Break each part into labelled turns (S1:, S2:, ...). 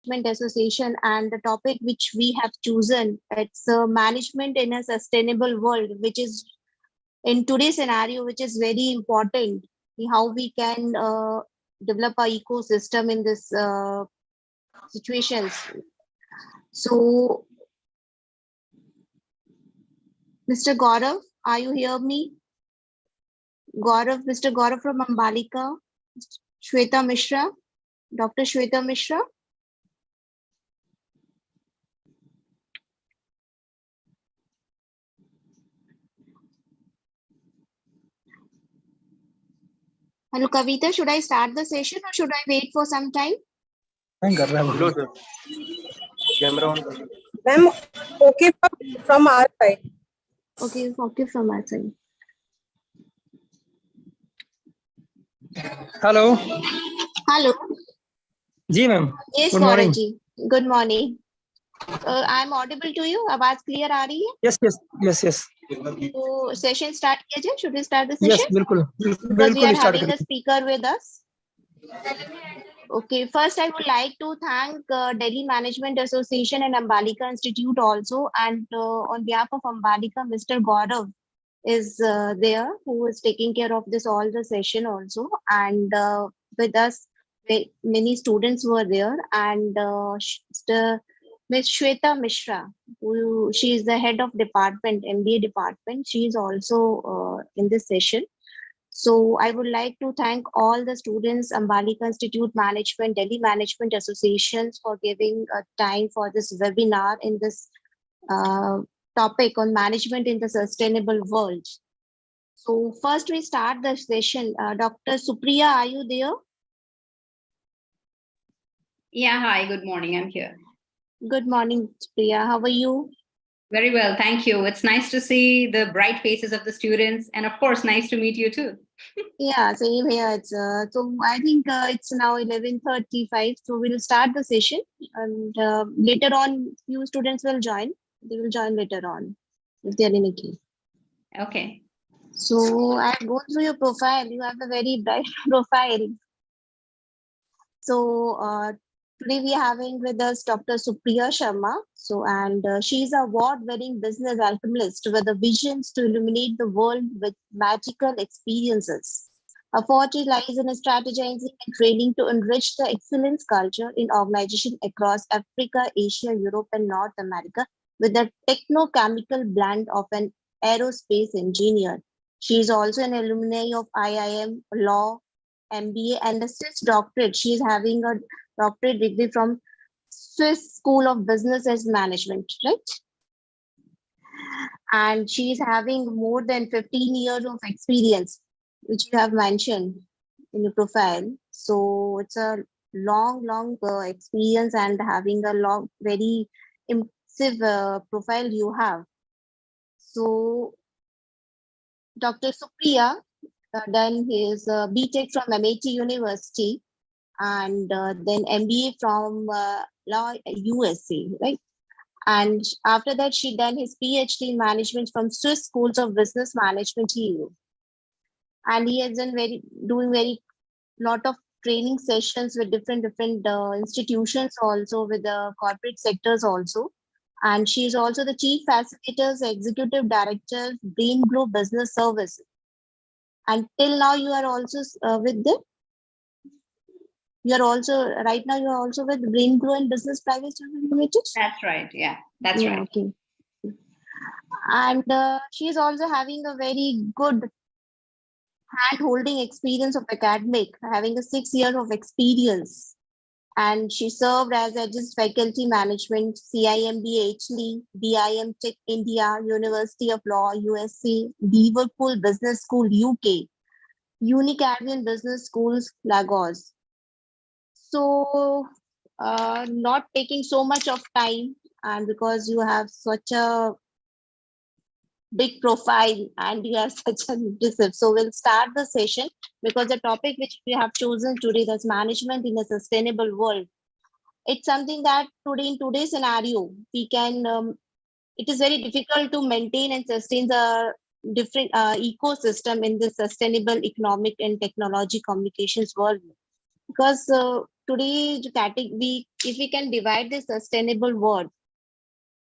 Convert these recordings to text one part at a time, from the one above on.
S1: Management Association, and the topic which we have chosen, it's management in a sustainable world, which is in today's scenario, which is very important, how we can develop our ecosystem in this situations. So, Mr. Gaurav, are you hear me? Gaurav, Mr. Gaurav from Ambalika, Shweta Mishra, Dr. Shweta Mishra. Hello, Kavita, should I start the session or should I wait for some time?
S2: Hello, sir. Camera on.
S3: Ma'am, okay from our side.
S1: Okay, okay from our side.
S4: Hello.
S1: Hello.
S4: जी ma'am.
S1: Yes,
S4: Good morning.
S1: Gaurav ji. Good morning. I'm audible to you? आवाज clear आ रही है?
S4: Yes.
S1: तो session start किया जाए? Should we start the
S4: Yes,
S1: session?
S4: बिल्कुल.
S1: Because we are
S4: start
S1: having a speaker with us. Okay, first I would like to thank Delhi Management Association and Ambalika Institute also, and on behalf of Ambalika, Mr. Gaurav is there, who is taking care of this all the session also, and with us many students were there, and Ms. Shweta Mishra, she is the head of department, MBA department. She is also in this session. So I would like to thank all the students, Ambalika Institute Management, Delhi Management Associations for giving time for this webinar in this topic on management in the sustainable world. So first we start the session. Dr. Supriya, are you there?
S5: Yeah, hi, good morning. I'm here.
S1: Good morning, Supriya. How are you?
S5: Very well, thank you. It's nice to see the bright faces of the students, and of course, nice to meet you too.
S1: Yeah, same here. It's so I think it's now 11:35. So we'll start the session, and later on, few students will join. They will join later on if they are in a queue.
S5: Okay.
S1: So I've gone through your profile. You have a very bright profile. So today we are having with us Dr. Supriya Sharma. So and she's a award-winning business alchemist with a visions to illuminate the world with magical experiences. Her forte lies in strategizing and training to enrich the excellence culture in organizations across Africa, Asia, Europe, and North America with a techno-chemical blend of an aerospace engineer. She is also an alumni of IIM Law, MBA, and a Swiss doctorate. She is having a doctorate degree from Swiss School of Business and Management, right? And she is having more than 15 years of experience, which you have mentioned in your profile. So it's a long experience and having a long, very impressive profile you have. So Dr. Supriya done his BTech from MIT University and then MBA from Law USA, right? And after that, she done his PhD in management from Swiss Schools of Business Management, EU. And he has done doing very lot of training sessions with different institutions, also with the corporate sectors also. And she is also the chief facilitators, executive director, Brain Grow Business Services. Until now, you are also with them. You are also right now. You are also with Brain Grow and Business Private Limited.
S5: That's right. Yeah, that's right.
S1: Okay. And she is also having a very good hand-holding experience of academic, having a 6 years of experience. And she served as adjunct faculty management, CIMB HLE, BIM Tech India, University of Law, USC, Liverpool Business School, UK, Unicarian Business Schools, Lagos. So not taking so much of time, and because you have such a big profile and you are such a impressive. So we'll start the session because the topic which we have chosen today is management in a sustainable world. It's something that today in today's scenario, we can, it is very difficult to maintain and sustain the different ecosystem in the sustainable economic and technology communications world. Because today category, if we can divide the sustainable world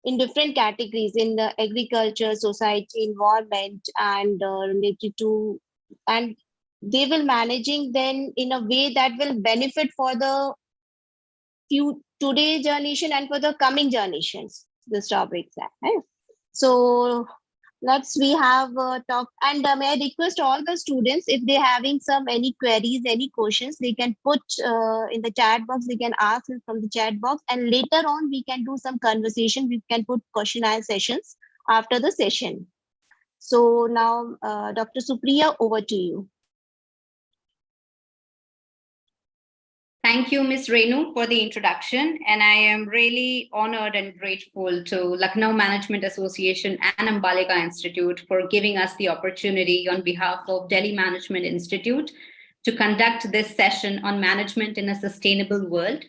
S1: in different categories in the agriculture, society, environment, and related to, and they will managing then in a way that will benefit for the today generation and for the coming generations. This topic, right? So we have talk, and may I request all the students, if they having some any queries, any questions, they can put in the chat box. They can ask it from the chat box, and later on we can do some conversation. We can put questionnaire sessions after the session. So now, Dr. Supriya, over to you.
S5: Thank you, Ms. Renu, for the introduction. And I am really honored and grateful to Lucknow Management Association and Ambalika Institute for giving us the opportunity on behalf of Delhi Management Institute to conduct this session on management in a sustainable world.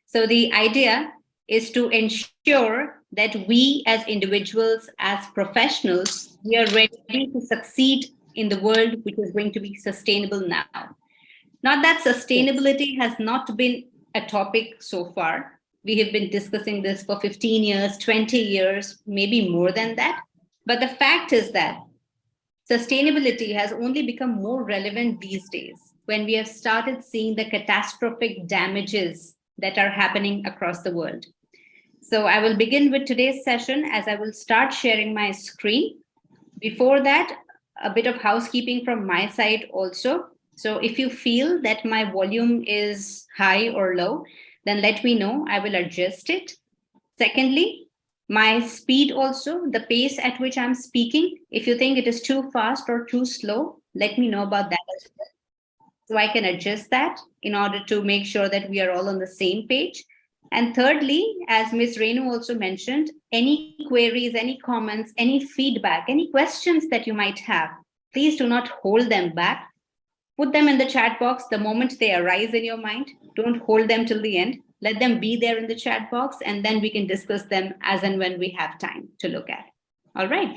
S5: So the idea is to ensure that we as individuals, as professionals, we are ready to succeed in the world which is going to be sustainable now. Not that sustainability has not been a topic so far. We have been discussing this for 15 years, 20 years, maybe more than that. But the fact is that sustainability has only become more relevant these days when we have started seeing the catastrophic damages that are happening across the world. So I will begin with today's session as I will start sharing my screen. Before that, a bit of housekeeping from my side also. So if you feel that my volume is high or low, then let me know, I will adjust it. Secondly, my speed also, the pace at which I'm speaking, if you think it is too fast or too slow, let me know about that as well. So I can adjust that in order to make sure that we are all on the same page. And thirdly, as Ms. Renu also mentioned, any queries, any comments, any feedback, any questions that you might have, please do not hold them back. Put them in the chat box the moment they arise in your mind. Don't hold them till the end. Let them be there in the chat box, and then we can discuss them as and when we have time to look at. All right.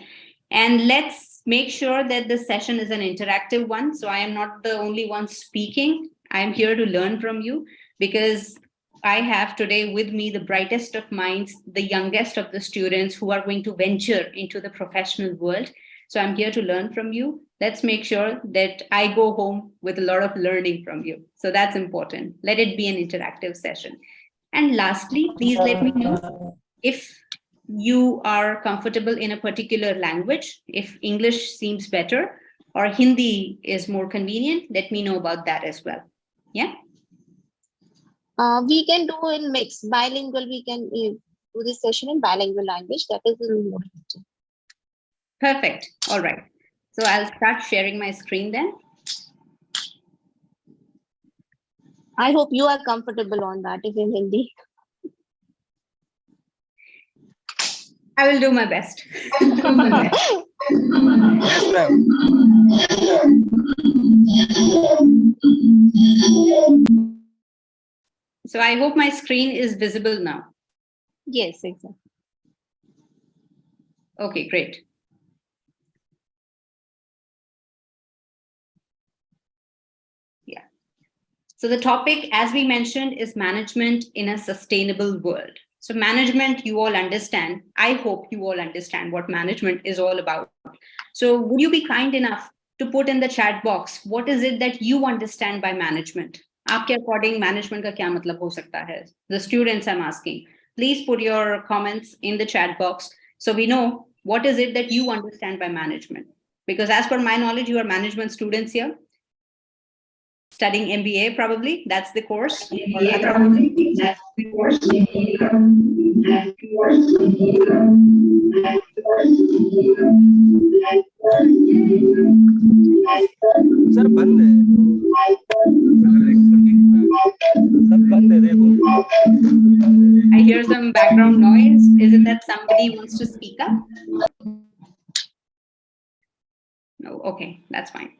S5: And let's make sure that this session is an interactive one. So I am not the only one speaking. I am here to learn from you because I have today with me the brightest of minds, the youngest of the students who are going to venture into the professional world. So I'm here to learn from you. Let's make sure that I go home with a lot of learning from you. So that's important. Let it be an interactive session. And lastly, please let me know if you are comfortable in a particular language, if English seems better or Hindi is more convenient, let me know about that as well. Yeah.
S1: We can do in mix, bilingual. We can do this session in bilingual language. That is more.
S5: Perfect. All right. So I'll start sharing my screen then.
S1: I hope you are comfortable on that if in Hindi.
S5: I will do my best.
S2: Yes, ma'am.
S5: So I hope my screen is visible now.
S1: Yes, exactly.
S5: Okay, great. Yeah. So the topic, as we mentioned, is management in a sustainable world. So management, you all understand. I hope you all understand what management is all about. So would you be kind enough to put in the chat box, what is it that you understand by management? Aapke according management ka kya matlab ho sakta hai? The students I'm asking, please put your comments in the chat box so we know what is it that you understand by management. Because as per my knowledge, you are management students here. Studying MBA, probably, that's the course.
S6: MBA, probably, that's the course.
S2: Sir बंद है सब बंद है देखो
S5: I hear some background noise. Is it that somebody wants to speak up? No, okay, that's fine.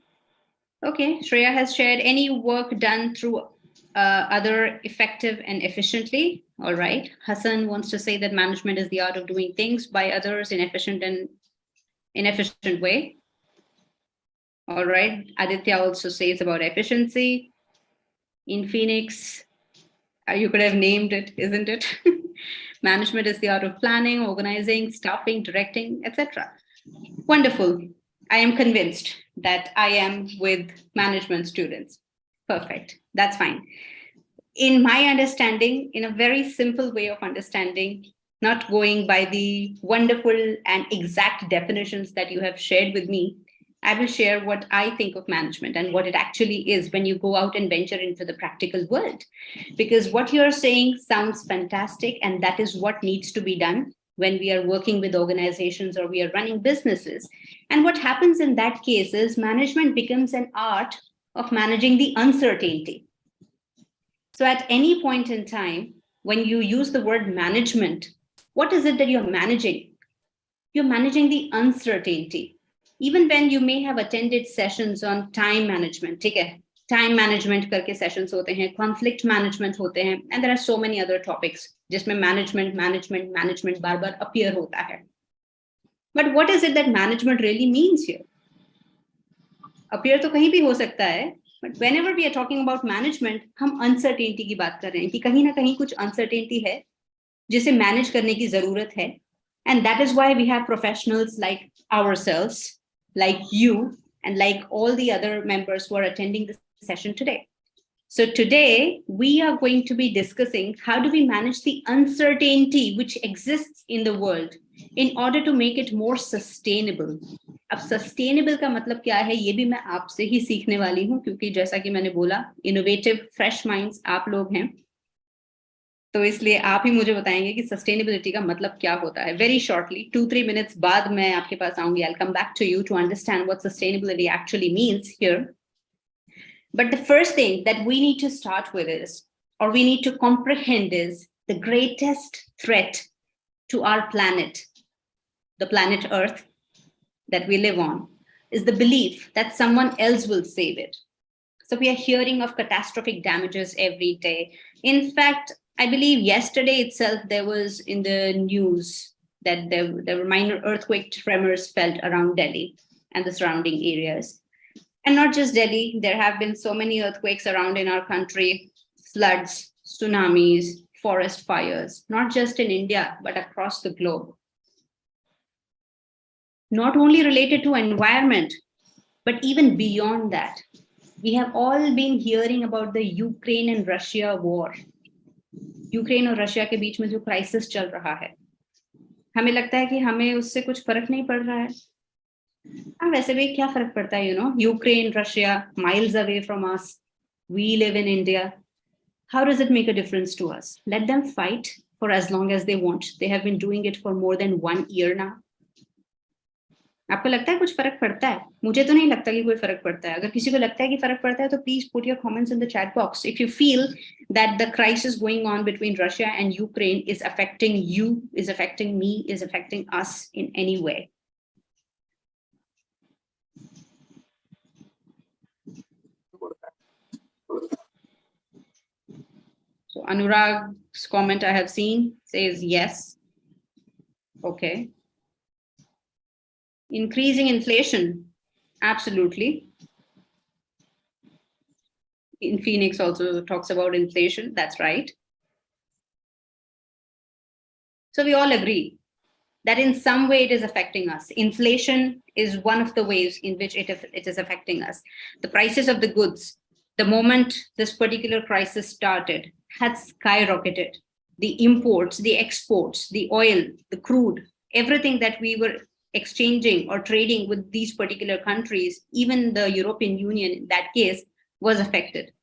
S5: Okay, Shreya has shared any work done through other effective and efficiently. All right. Hassan wants to say that management is the art of doing things by others in efficient and inefficient way. All right. Aditya also says about efficiency. In Phoenix, You could have named it, isn't it? Management is the art of planning, organizing, staffing, directing, etc. Wonderful. I am convinced that I am with management students. Perfect. That's fine. In my understanding, in a very simple way of understanding, not going by the wonderful and exact definitions that you have shared with me, I will share what I think of management and what it actually is when you go out and venture into the practical world. Because what you're saying sounds fantastic, and that is what needs to be done when we are working with organizations or we are running businesses. And what happens in that case is management becomes an art of managing the uncertainty. So at any point in time, when you use the word management, what is it that you're managing? You're managing the uncertainty. Even when you may have attended sessions on time management, ठीक है? Time management करके sessions होते हैं, conflict management होते हैं, and there are so many other topics जिसमें management बार-बार appear होता है. But what is it that management really means here? Appear तो कहीं भी हो सकता है, but whenever we are talking about management, हम uncertainty की बात कर रहे हैं कि कहीं ना कहीं कुछ uncertainty है जिसे manage करने की जरूरत है, and that is why we have professionals like ourselves, like you, and like all the other members who are attending this session today. So today we are going to be discussing how do we manage the uncertainty which exists in the world in order to make it more sustainable. अब sustainable का मतलब क्या है ये भी मैं आपसे ही सीखने वाली हूँ, क्योंकि जैसा कि मैंने बोला innovative fresh minds आप लोग हैं, तो इसलिए आप ही मुझे बताएंगे कि sustainability का मतलब क्या होता है. Very shortly, 2-3 minutes बाद मैं आपके पास आऊंगी. I'll come back to you to understand what sustainability actually means here. But the first thing that we need to start with is, or we need to comprehend is, the greatest threat to our planet, the planet Earth that we live on, is the belief that someone else will save it. So we are hearing of catastrophic damages every day. In fact, I believe yesterday itself, there was in the news that there were minor earthquake tremors felt around Delhi and the surrounding areas. And not just Delhi, there have been so many earthquakes around in our country, floods, tsunamis, forest fires, not just in India, but across the globe. Not only related to environment, but even beyond that. We have all been hearing about the Ukraine and Russia war. Ukraine और Russia के बीच में जो crisis चल रहा है, हमें लगता है कि हमें उससे कुछ फर्क नहीं पड़ रहा है. हाँ, वैसे भी क्या फर्क पड़ता है, Ukraine, Russia, miles away from us. We live in India. How does it make a difference to us? Let them fight for as long as they want. They have been doing it for more than 1 year now. आपको लगता है कुछ फर्क पड़ता है? मुझे तो नहीं लगता कि कोई फर्क पड़ता है. अगर किसी को लगता है कि फर्क पड़ता है तो please put your comments in the chat box. If you feel that the crisis going on between Russia and Ukraine is affecting you, is affecting me, is affecting us in any way. So Anurag's comment I have seen says yes. Okay. Increasing inflation, absolutely. In Phoenix also talks about inflation, that's right. So we all agree that in some way it is affecting us. Inflation is one of the ways in which it is affecting us. The prices of the goods, the moment this particular crisis started, had skyrocketed. The imports, the exports, the oil, the crude, everything that we were exchanging or trading with these particular countries, even the European Union in that case, was affected.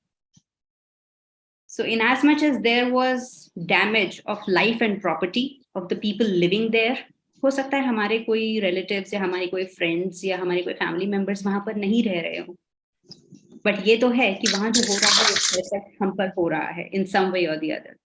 S5: So in as much as there was damage of life and property of the people living there, हो सकता है हमारे कोई relatives या हमारे कोई friends या हमारे कोई family members वहां पर नहीं रह रहे हो. But ये तो है कि वहां जो हो रहा है उसका effect हम पर हो रहा है in some way or the other.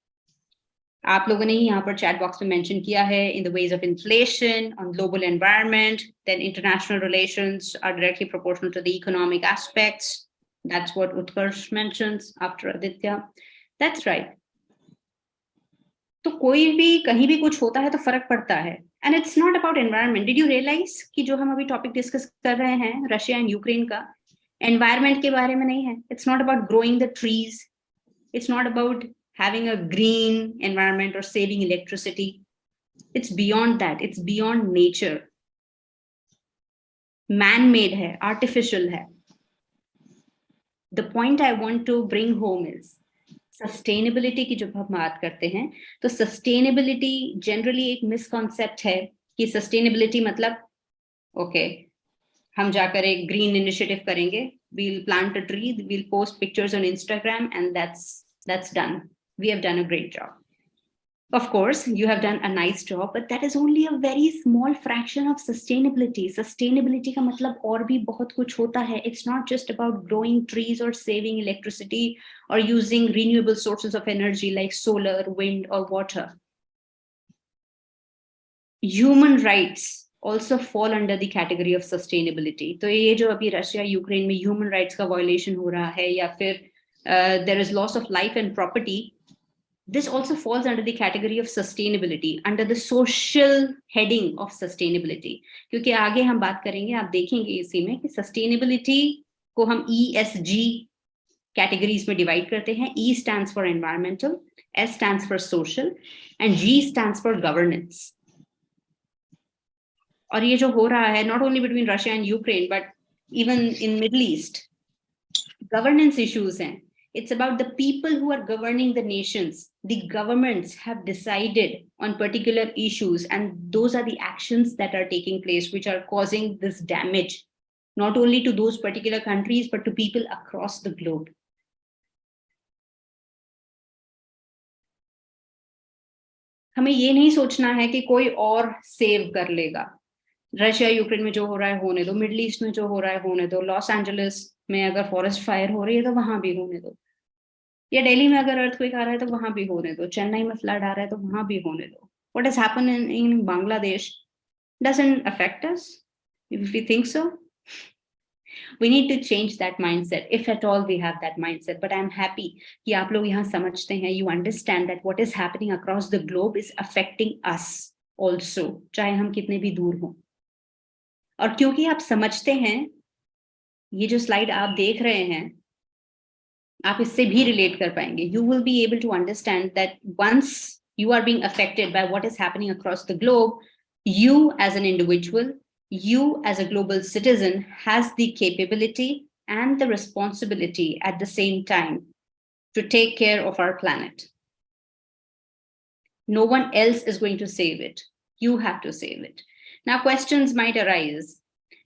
S5: आप लोगों ने यहाँ पर chat box में mention किया है in the ways of inflation, on global environment, then international relations are directly proportional to the economic aspects. That's what Utkarsh mentions after Aditya. That's right. तो कोई भी कहीं भी कुछ होता है तो फर्क पड़ता है. And it's not about environment. Did you realize कि जो हम अभी topic discuss कर रहे हैं रशिया and यूक्रेन का, environment के बारे में नहीं है. It's not about growing the trees. It's not about having a green environment or saving electricity. It's beyond that. It's beyond nature. Man-made hai, artificial hai. The point I want to bring home is sustainability की जब हम बात करते हैं तो sustainability generally एक misconcept है कि sustainability मतलब okay, हम जाकर एक green initiative करेंगे, we'll plant a tree, we'll post pictures on Instagram, and that's done. We have done a great job. Of course, you have done a nice job, but that is only a very small fraction of sustainability. Sustainability का मतलब और भी बहुत कुछ होता है. It's not just about growing trees or saving electricity or using renewable sources of energy like solar, wind, or water. Human rights also fall under the category of sustainability. तो ये जो अभी रशिया यूक्रेन में human rights का violation हो रहा है या फिर there is loss of life and property, this also falls under the category of sustainability, under the social heading of sustainability. क्योंकि आगे हम बात करेंगे, आप देखेंगे इसी में कि sustainability को हम ESG categories में divide करते हैं. E stands for environmental, S stands for social, and G stands for governance. और ये जो हो रहा है, not only between Russia and Ukraine, but even in Middle East, governance issues हैं. It's about the people who are governing the nations. The governments have decided on particular issues, and those are the actions that are taking place, which are causing this damage, not only to those particular countries, but to people across the globe. हमें ये नहीं सोचना है कि कोई और save कर लेगा. रशिया यूक्रेन में जो हो रहा है होने दो, मिडिल ईस्ट में जो हो रहा है होने दो, लॉस एंजलिस में अगर फॉरेस्ट फायर हो रही है तो वहां भी होने दो, या दिल्ली में अगर अर्थक्वेक आ रहा है तो वहां भी होने दो, चेन्नई में फ्लड आ रहा है तो वहां भी होने दो. What has happened in Bangladesh doesn't affect us. If we think so, we need to change that mindset, if at all we have that mindset. But I'm happy कि आप लोग यहाँ समझते हैं, you understand that what is happening across the globe is affecting us also, चाहे हम कितने भी दूर हों. और क्योंकि आप समझते हैं, ये जो स्लाइड आप देख रहे हैं, आप इससे भी रिलेट कर पाएंगे. You will be able to understand that once you are being affected by what is happening across the globe, you as an individual, you as a global citizen has the capability and the responsibility at the same time to take care of our planet. No one else is going to save it. You have to save it. Now, questions might arise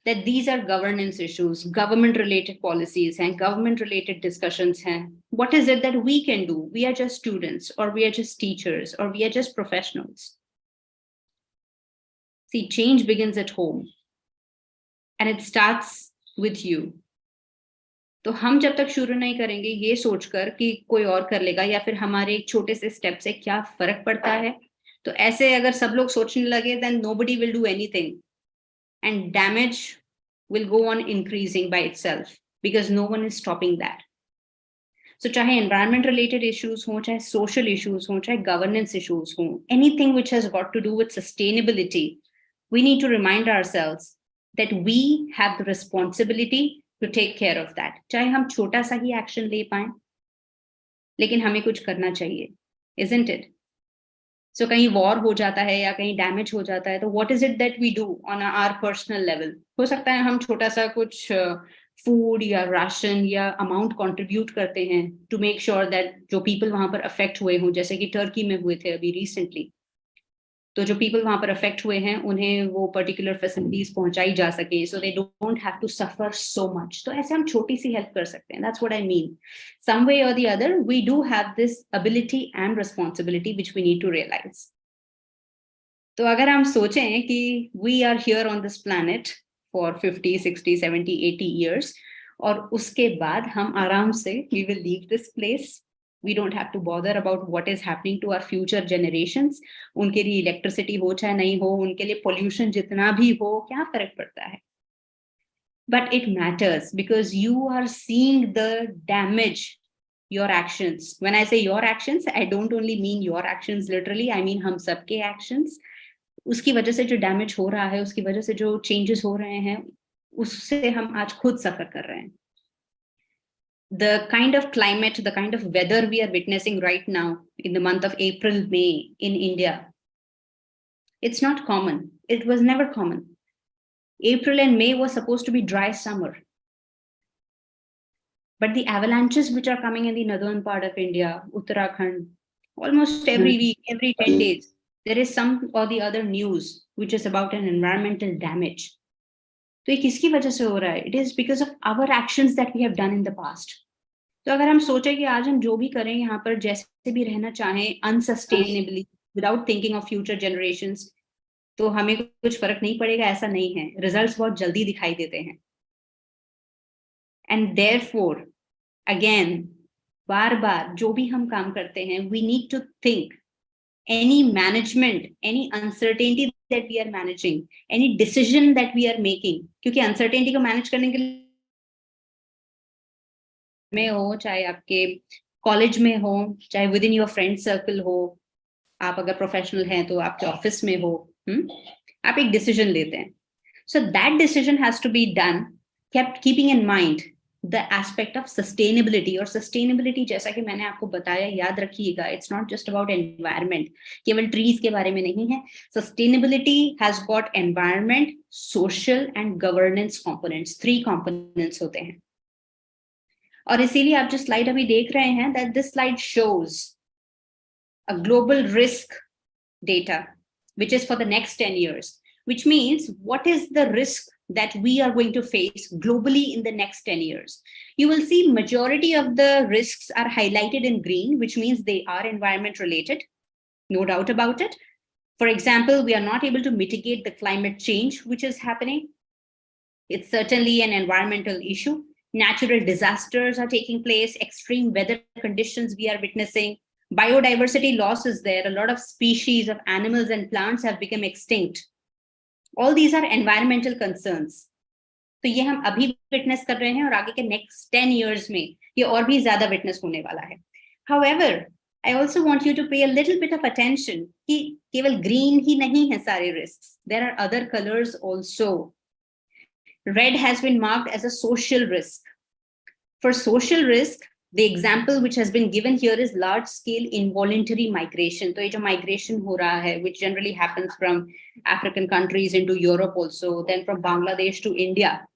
S5: that these are governance issues, government-related policies, and government-related discussions. What is it that we can do? We are just students, or we are just teachers, or we are just professionals. See, change begins at home, and it starts with you. तो हम जब तक शुरू नहीं करेंगे ये सोचकर कि कोई और कर लेगा या फिर हमारे एक छोटे से स्टेप से क्या फर्क पड़ता है, तो ऐसे अगर सब लोग सोचने लगे, then nobody will do anything, and damage will go on increasing by itself because no one is stopping that. So चाहे environment related issues हो, चाहे social issues हो, चाहे governance issues हो, anything which has got to do with sustainability, we need to remind ourselves that we have the responsibility to take care of that. चाहे हम छोटा सा ही action ले पाएं, लेकिन हमें कुछ करना चाहिए, isn't it? So कहीं war हो जाता है या कहीं damage हो जाता है, तो what is it that we do on our personal level? हो सकता है हम छोटा सा कुछ food या ration या amount contribute करते हैं to make sure that जो people वहाँ पर affect हुए हों, जैसे कि टर्की में हुए थे अभी recently, तो जो people वहाँ पर affect हुए हैं उन्हें वो particular facilities पहुंचाई जा सके, so they don't have to suffer so much. तो ऐसे हम छोटी सी help कर सकते हैं. That's what I mean. Some way or the other, we do have this ability and responsibility which we need to realize. तो अगर हम सोचें कि we are here on this planet for 50, 60, 70, 80 years, और उसके बाद हम आराम से we will leave this place. We don't have to bother about what is happening to our future generations. उनके लिए इलेक्ट्रिसिटी हो चाहे नहीं हो, उनके लिए पोल्यूशन जितना भी हो, क्या फर्क पड़ता है? But it matters because you are seeing the damage, your actions. When I say your actions, I don't only mean your actions literally, I mean हम सबके actions. उसकी वजह से जो damage हो रहा है, उसकी वजह से जो changes हो रहे हैं, उससे हम आज खुद सफर कर रहे हैं. the kind of climate, the kind of weather we are witnessing right now in the month of April, May in India, it's not common. It was never common. April and May was supposed to be dry summer. But the avalanches which are coming in the northern part of India, Uttarakhand, almost every week, every 10 days, there is some or the other news which is about an environmental damage. तो ये किसकी वजह से हो रहा है? It is because of our actions that we have done in the past. तो अगर हम सोचे कि आज हम जो भी करें यहाँ पर जैसे भी रहना चाहें unsustainably without thinking of future generations, तो हमें कुछ फर्क नहीं पड़ेगा, ऐसा नहीं है. Results बहुत जल्दी दिखाई देते हैं. And therefore, again, बार बार जो भी हम काम करते हैं, we need to think any management, any uncertainty that we are managing, any decision that we are making, क्योंकि uncertainty को manage करने के लिए में हो, चाहे आपके कॉलेज में हो, चाहे within your friend circle हो, आप अगर प्रोफेशनल हैं तो आपके ऑफिस में हो, आप एक डिसीजन लेते हैं. So that decision has to be done, keeping in mind the aspect of sustainability. और sustainability जैसा कि मैंने आपको बताया, याद रखिएगा, it's not just about environment, केवल trees के बारे में नहीं है. Sustainability has got environment, social and governance components. 3 components होते हैं. और इसीलिए आप जो स्लाइड अभी देख रहे हैं, that this slide shows a global risk data, which is for the next 10 years, which means what is the risk that we are going to face globally in the next 10 years. You will see majority of the risks are highlighted in green, which means they are environment related, no doubt about it. For example, we are not able to mitigate the climate change, which is happening. It's certainly an environmental issue. Natural disasters are taking place, extreme weather conditions we are witnessing, biodiversity loss is there, a lot of species of animals and plants have become extinct. All these are environmental concerns. तो ये हम अभी witness कर रहे हैं और आगे के next 10 years में ये और भी ज़्यादा witness होने वाला है. However, I also want you to pay a little bit of attention कि केवल green ही नहीं है सारे risks. There are other colors also. Red has been marked as a social risk. For social risk, the example which has been given here is large-scale involuntary migration. So, जो migration हो रहा है, which generally happens from African countries into Europe also, then from Bangladesh to India.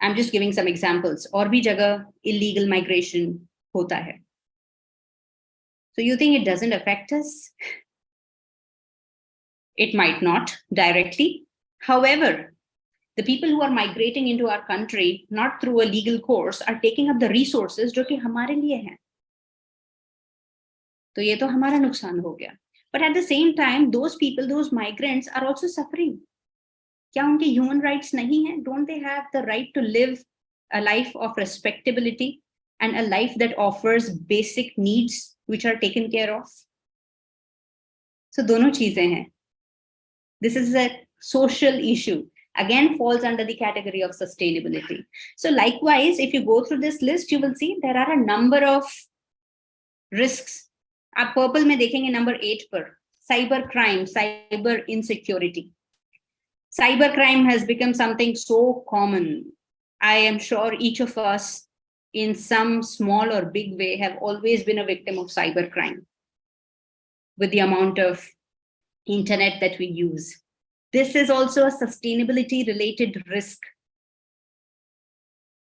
S5: I'm just giving some examples. और भी जगह illegal migration होता है. So you think it doesn't affect us? It might not directly. However, the people who are migrating into our country, not through a legal course, are taking up the resources जो कि हमारे लिए हैं. तो ये तो हमारा नुकसान हो गया. But at the same time, those people, those migrants are also suffering. क्या उनके human rights नहीं हैं? Don't they have the right to live a life of respectability and a life that offers basic needs which are taken care of? So दोनों चीजें हैं. This is a social issue. Again, falls under the category of sustainability. So likewise, if you go through this list, you will see there are a number of risks. आप purple में देखेंगे number 8 पर, cyber crime, cyber insecurity. Cyber crime has become something so common. I am sure each of us in some small or big way have always been a victim of cyber crime with the amount of internet that we use. This is also a sustainability related risk.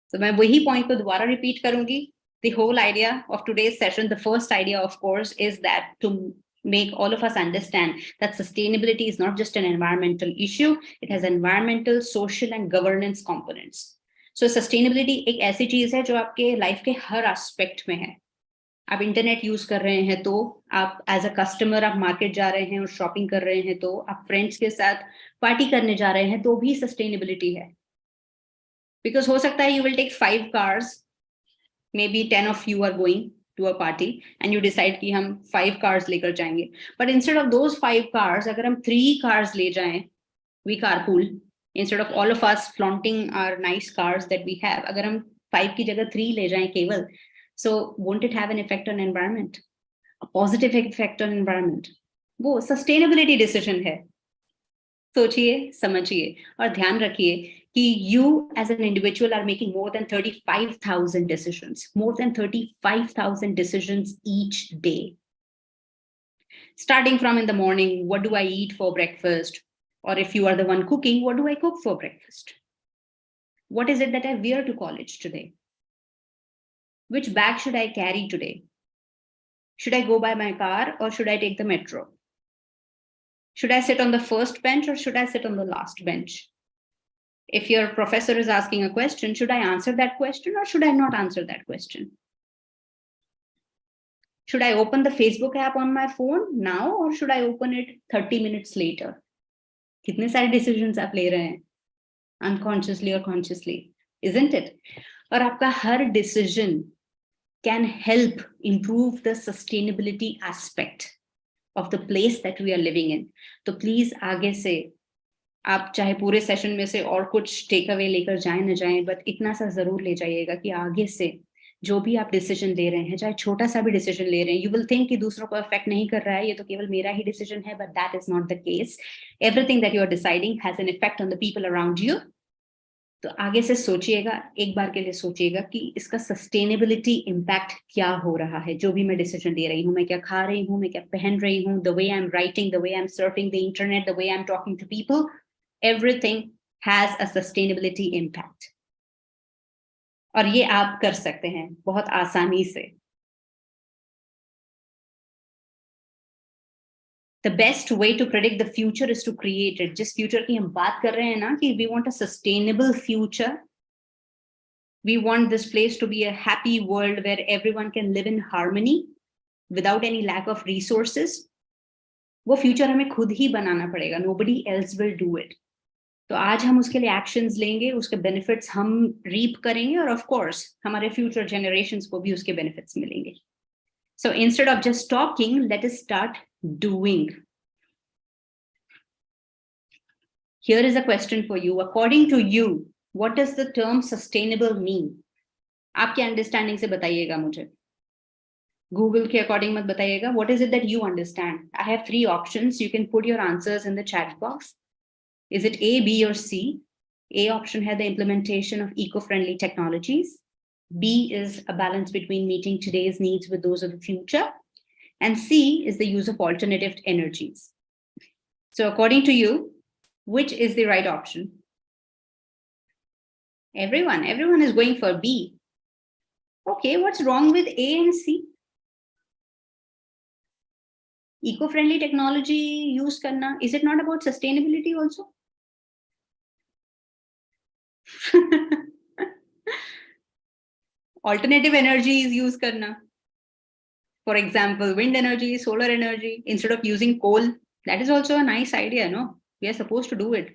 S5: So मैं वही point को दोबारा repeat करूंगी. The whole idea of today's session, the first idea, of course, is that to make all of us understand that sustainability is not just an environmental issue, it has environmental, social, and governance components. So sustainability एक ऐसी चीज है जो आपके life के हर aspect में है. आप इंटरनेट यूज कर रहे हैं तो, आप एज अ कस्टमर आप मार्केट जा रहे हैं और शॉपिंग कर रहे हैं तो, आप फ्रेंड्स के साथ पार्टी करने जा रहे हैं तो भी सस्टेनेबिलिटी है. बिकॉज हो सकता है you will take 5 cars, maybe 10 of you are going to a party and you decide कि हम 5 cars लेकर जाएंगे. But instead of those 5 cars, अगर हम 3 cars ले जाएं, we carpool, instead of all of us flaunting our nice cars that we have, अगर हम 5 की जगह 3 ले जाएं केवल, so won't it have an effect on environment? A positive effect on environment. वो sustainability decision है. सोचिए, समझिए और ध्यान रखिए you as an individual are making more than 35,000 decisions, more than 35,000 decisions each day. Starting from in the morning, what do I eat for breakfast? Or if you are the one cooking, what do I cook for breakfast? What is it that I wear to college today? Which bag should I carry today? Should I go by my car or should I take the metro? Should I sit on the first bench or should I sit on the last bench? If your professor is asking a question, should I answer that question or should I not answer that question? Should I open the Facebook app on my phone now or should I open it 30 minutes later? कितने सारे decisions आप ले रहे हैं, unconsciously or consciously, isn't it? और आपका हर decision can help improve the sustainability aspect of the place that we are living in. तो please आगे से आप चाहे पूरे सेशन में से और कुछ टेक अवे लेकर जाएं न जाएं, बट इतना सा जरूर ले जाइएगा कि आगे से जो भी आप डिसीजन ले रहे हैं, चाहे छोटा सा भी डिसीजन ले रहे हैं, यू विल थिंक कि दूसरों को अफेक्ट नहीं कर रहा है, ये तो केवल मेरा ही डिसीजन है, but that is not the case. Everything that you are deciding has an effect on the people around you. तो आगे से सोचिएगा, एक बार के लिए सोचिएगा कि इसका सस्टेनेबिलिटी इम्पैक्ट क्या हो रहा है. जो भी मैं डिसीजन ले रही हूँ, मैं क्या खा रही हूँ, मैं क्या पहन रही हूँ, the way I am writing, the way I am surfing the internet, the way I am talking to people, everything has a sustainability impact. और ये आप कर सकते हैं बहुत आसानी से. The best way to predict the future is to create it. जिस future की हम बात कर रहे हैं ना, कि we want a sustainable future. We want this place to be a happy world where everyone can live in harmony without any lack of resources. वो future हमें खुद ही बनाना पड़ेगा. Nobody else will do it. तो आज हम उसके लिए actions लेंगे, उसके बेनिफिट्स हम रीप करेंगे और ऑफ कोर्स हमारे फ्यूचर जनरेशंस को भी उसके बेनिफिट्स मिलेंगे. So instead of just talking, let us start doing. Here is a question for you. According to you, what does the term sustainable mean? आपके understanding से बताइएगा मुझे. गूगल के अकॉर्डिंग मत बताइएगा. What is it that you understand? I have 3 options. You can put your answers in the chat box. Is it A, B, or C? A option had the implementation of eco-friendly technologies. B is a balance between meeting today's needs with those of the future. And C is the use of alternative energies. So according to you, which is the right option? Everyone is going for B. Okay, what's wrong with A and C? Eco-friendly technology use karna, is it not about sustainability also? Alternative energies use karna. For example, wind energy, solar energy, instead of using coal. That is also a nice idea, no? We are supposed to do it.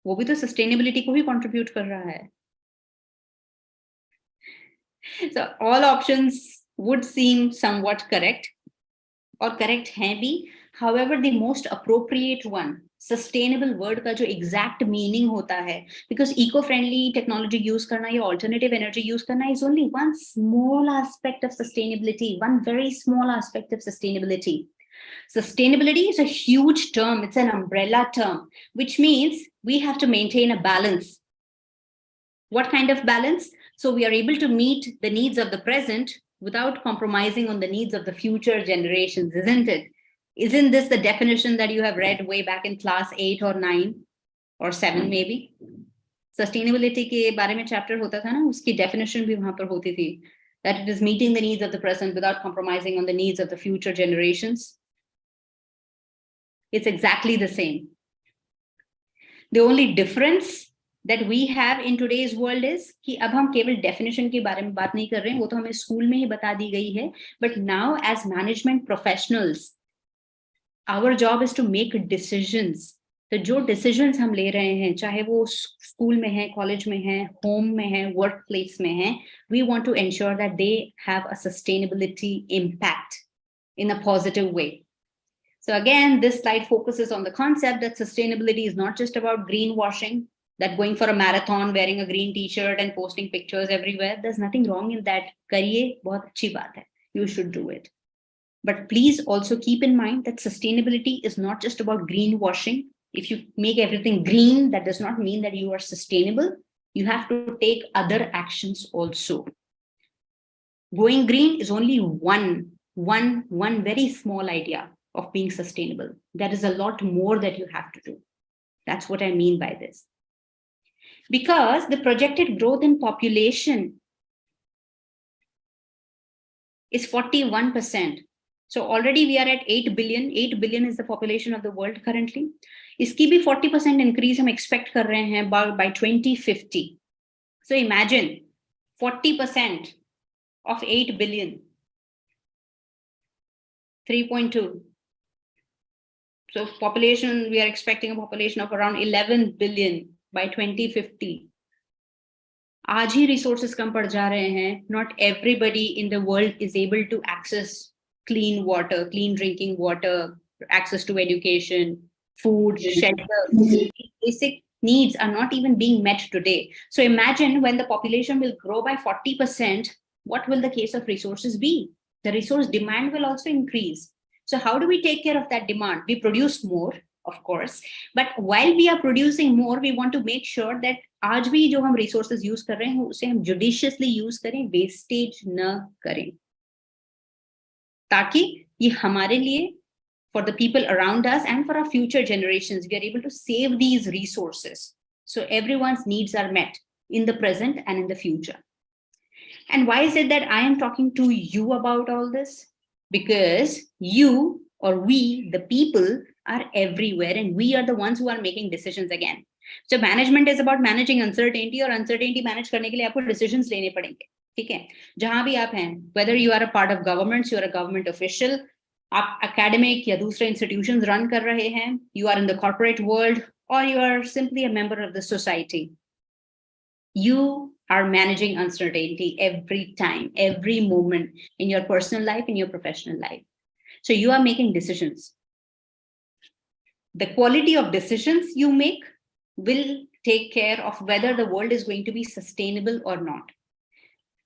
S5: वो भी तो sustainability को भी contribute कर रहा है. So all options would seem somewhat correct, और correct हैं भी. However, the most appropriate one, sustainable word का जो exact meaning होता है, because eco-friendly technology use करना या alternative energy use करना is only one small aspect of sustainability, one very small aspect of sustainability. Sustainability is a huge term. It's an umbrella term, which means we have to maintain a balance. What kind of balance? So we are able to meet the needs of the present without compromising on the needs of the future generations, isn't it? Isn't this the definition that you have read way back in class 8 or 9 or 7 maybe? Sustainability के बारे में chapter होता था ना, उसकी definition भी वहाँ पर होती थी, that it is meeting the needs of the present without compromising on the needs of the future generations. It's exactly the same. The only difference that we have in today's world is कि अब हम केवल definition के बारे में बात नहीं कर रहे हैं, वो तो हमें स्कूल में ही बता दी गई है, but now as management professionals, our job is to make decisions. तो जो decisions हम ले रहे हैं, चाहे वो स्कूल में है, कॉलेज में है, होम में है, वर्क प्लेस में है, we want to ensure that they have a sustainability impact in a positive way. So again, this slide focuses on the concept that sustainability is not just about greenwashing, that going for a marathon, wearing a green t-shirt and posting pictures everywhere. There's nothing wrong in that. करिए, बहुत अच्छी बात है. You should do it. But please also keep in mind that sustainability is not just about greenwashing. If you make everything green, that does not mean that you are sustainable. You have to take other actions also. Going green is only one very small idea of being sustainable. There is a lot more that you have to do. That's what I mean by this. Because the projected growth in population is 41%. So already we are at 8 billion. 8 billion is the population of the world currently. इसकी भी 40% increase हम expect कर रहे हैं by 2050. So imagine 40% of 8 billion, 3.2. So population, we are expecting a population of around 11 billion by 2050. आज ही resources कम पड़ जा रहे हैं. Not everybody in the world is able to access clean water, clean drinking water, access to education, food, shelter. Basic needs are not even being met today. So imagine when the population will grow by 40%, what will the case of resources be? The resource demand will also increase. So how do we take care of that demand? We produce more, of course, but while we are producing more, we want to make sure that आज भी जो हम resources use कर रहे हैं उसे हम judiciously use करें, wastage न करें, ताकि ये हमारे लिए, for the people around us and for our future generations, we are able to save these resources. So everyone's needs are met in the present and in the future. And why is it that I am talking to you about all this? Because you or we, the people, are everywhere and we are the ones who are making decisions again. So management is about managing uncertainty, और uncertainty manage करने के लिए आपको decisions लेने पड़ेंगे. ठीक है, जहां भी आप हैं, whether you are a part of governments, you are a government official, आप academic या दूसरे institutions run कर रहे हैं, you are in the corporate world, or you are simply a member of the society, you are managing uncertainty every time, every moment in your personal life, in your professional life. So you are making decisions. The quality of decisions you make will take care of whether the world is going to be sustainable or not.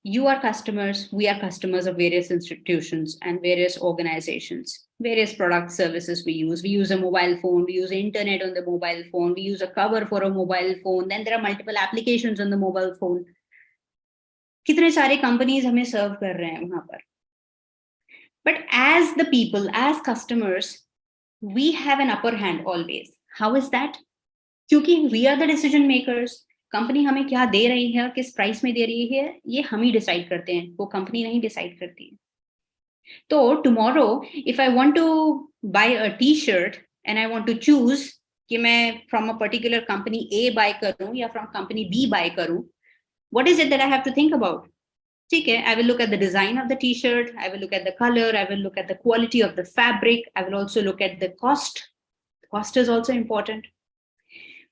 S5: You are customers, we are customers of various institutions and various organizations, various product services we use. We use a mobile phone, we use internet on the mobile phone, we use a cover for a mobile phone, then there are multiple applications on the mobile phone. कितने सारे companies हमें serve कर रहे हैं वहाँ पर. But as the people, as customers, we have an upper hand always. How is that? क्योंकि we are the decision makers. Company हमें क्या दे रही है और किस प्राइस में दे रही है, ये हम ही डिसाइड करते हैं, वो कंपनी नहीं डिसाइड करती है. तो tomorrow if I want to buy a t-shirt and I want to choose कि मैं from a particular company A buy करूं या from company B buy करूं, what is it that I have to think about? ठीक है, I will look at the design of the t-shirt, I will look at the color, I will look at the quality of the fabric, I will also look at the cost. Cost is also important.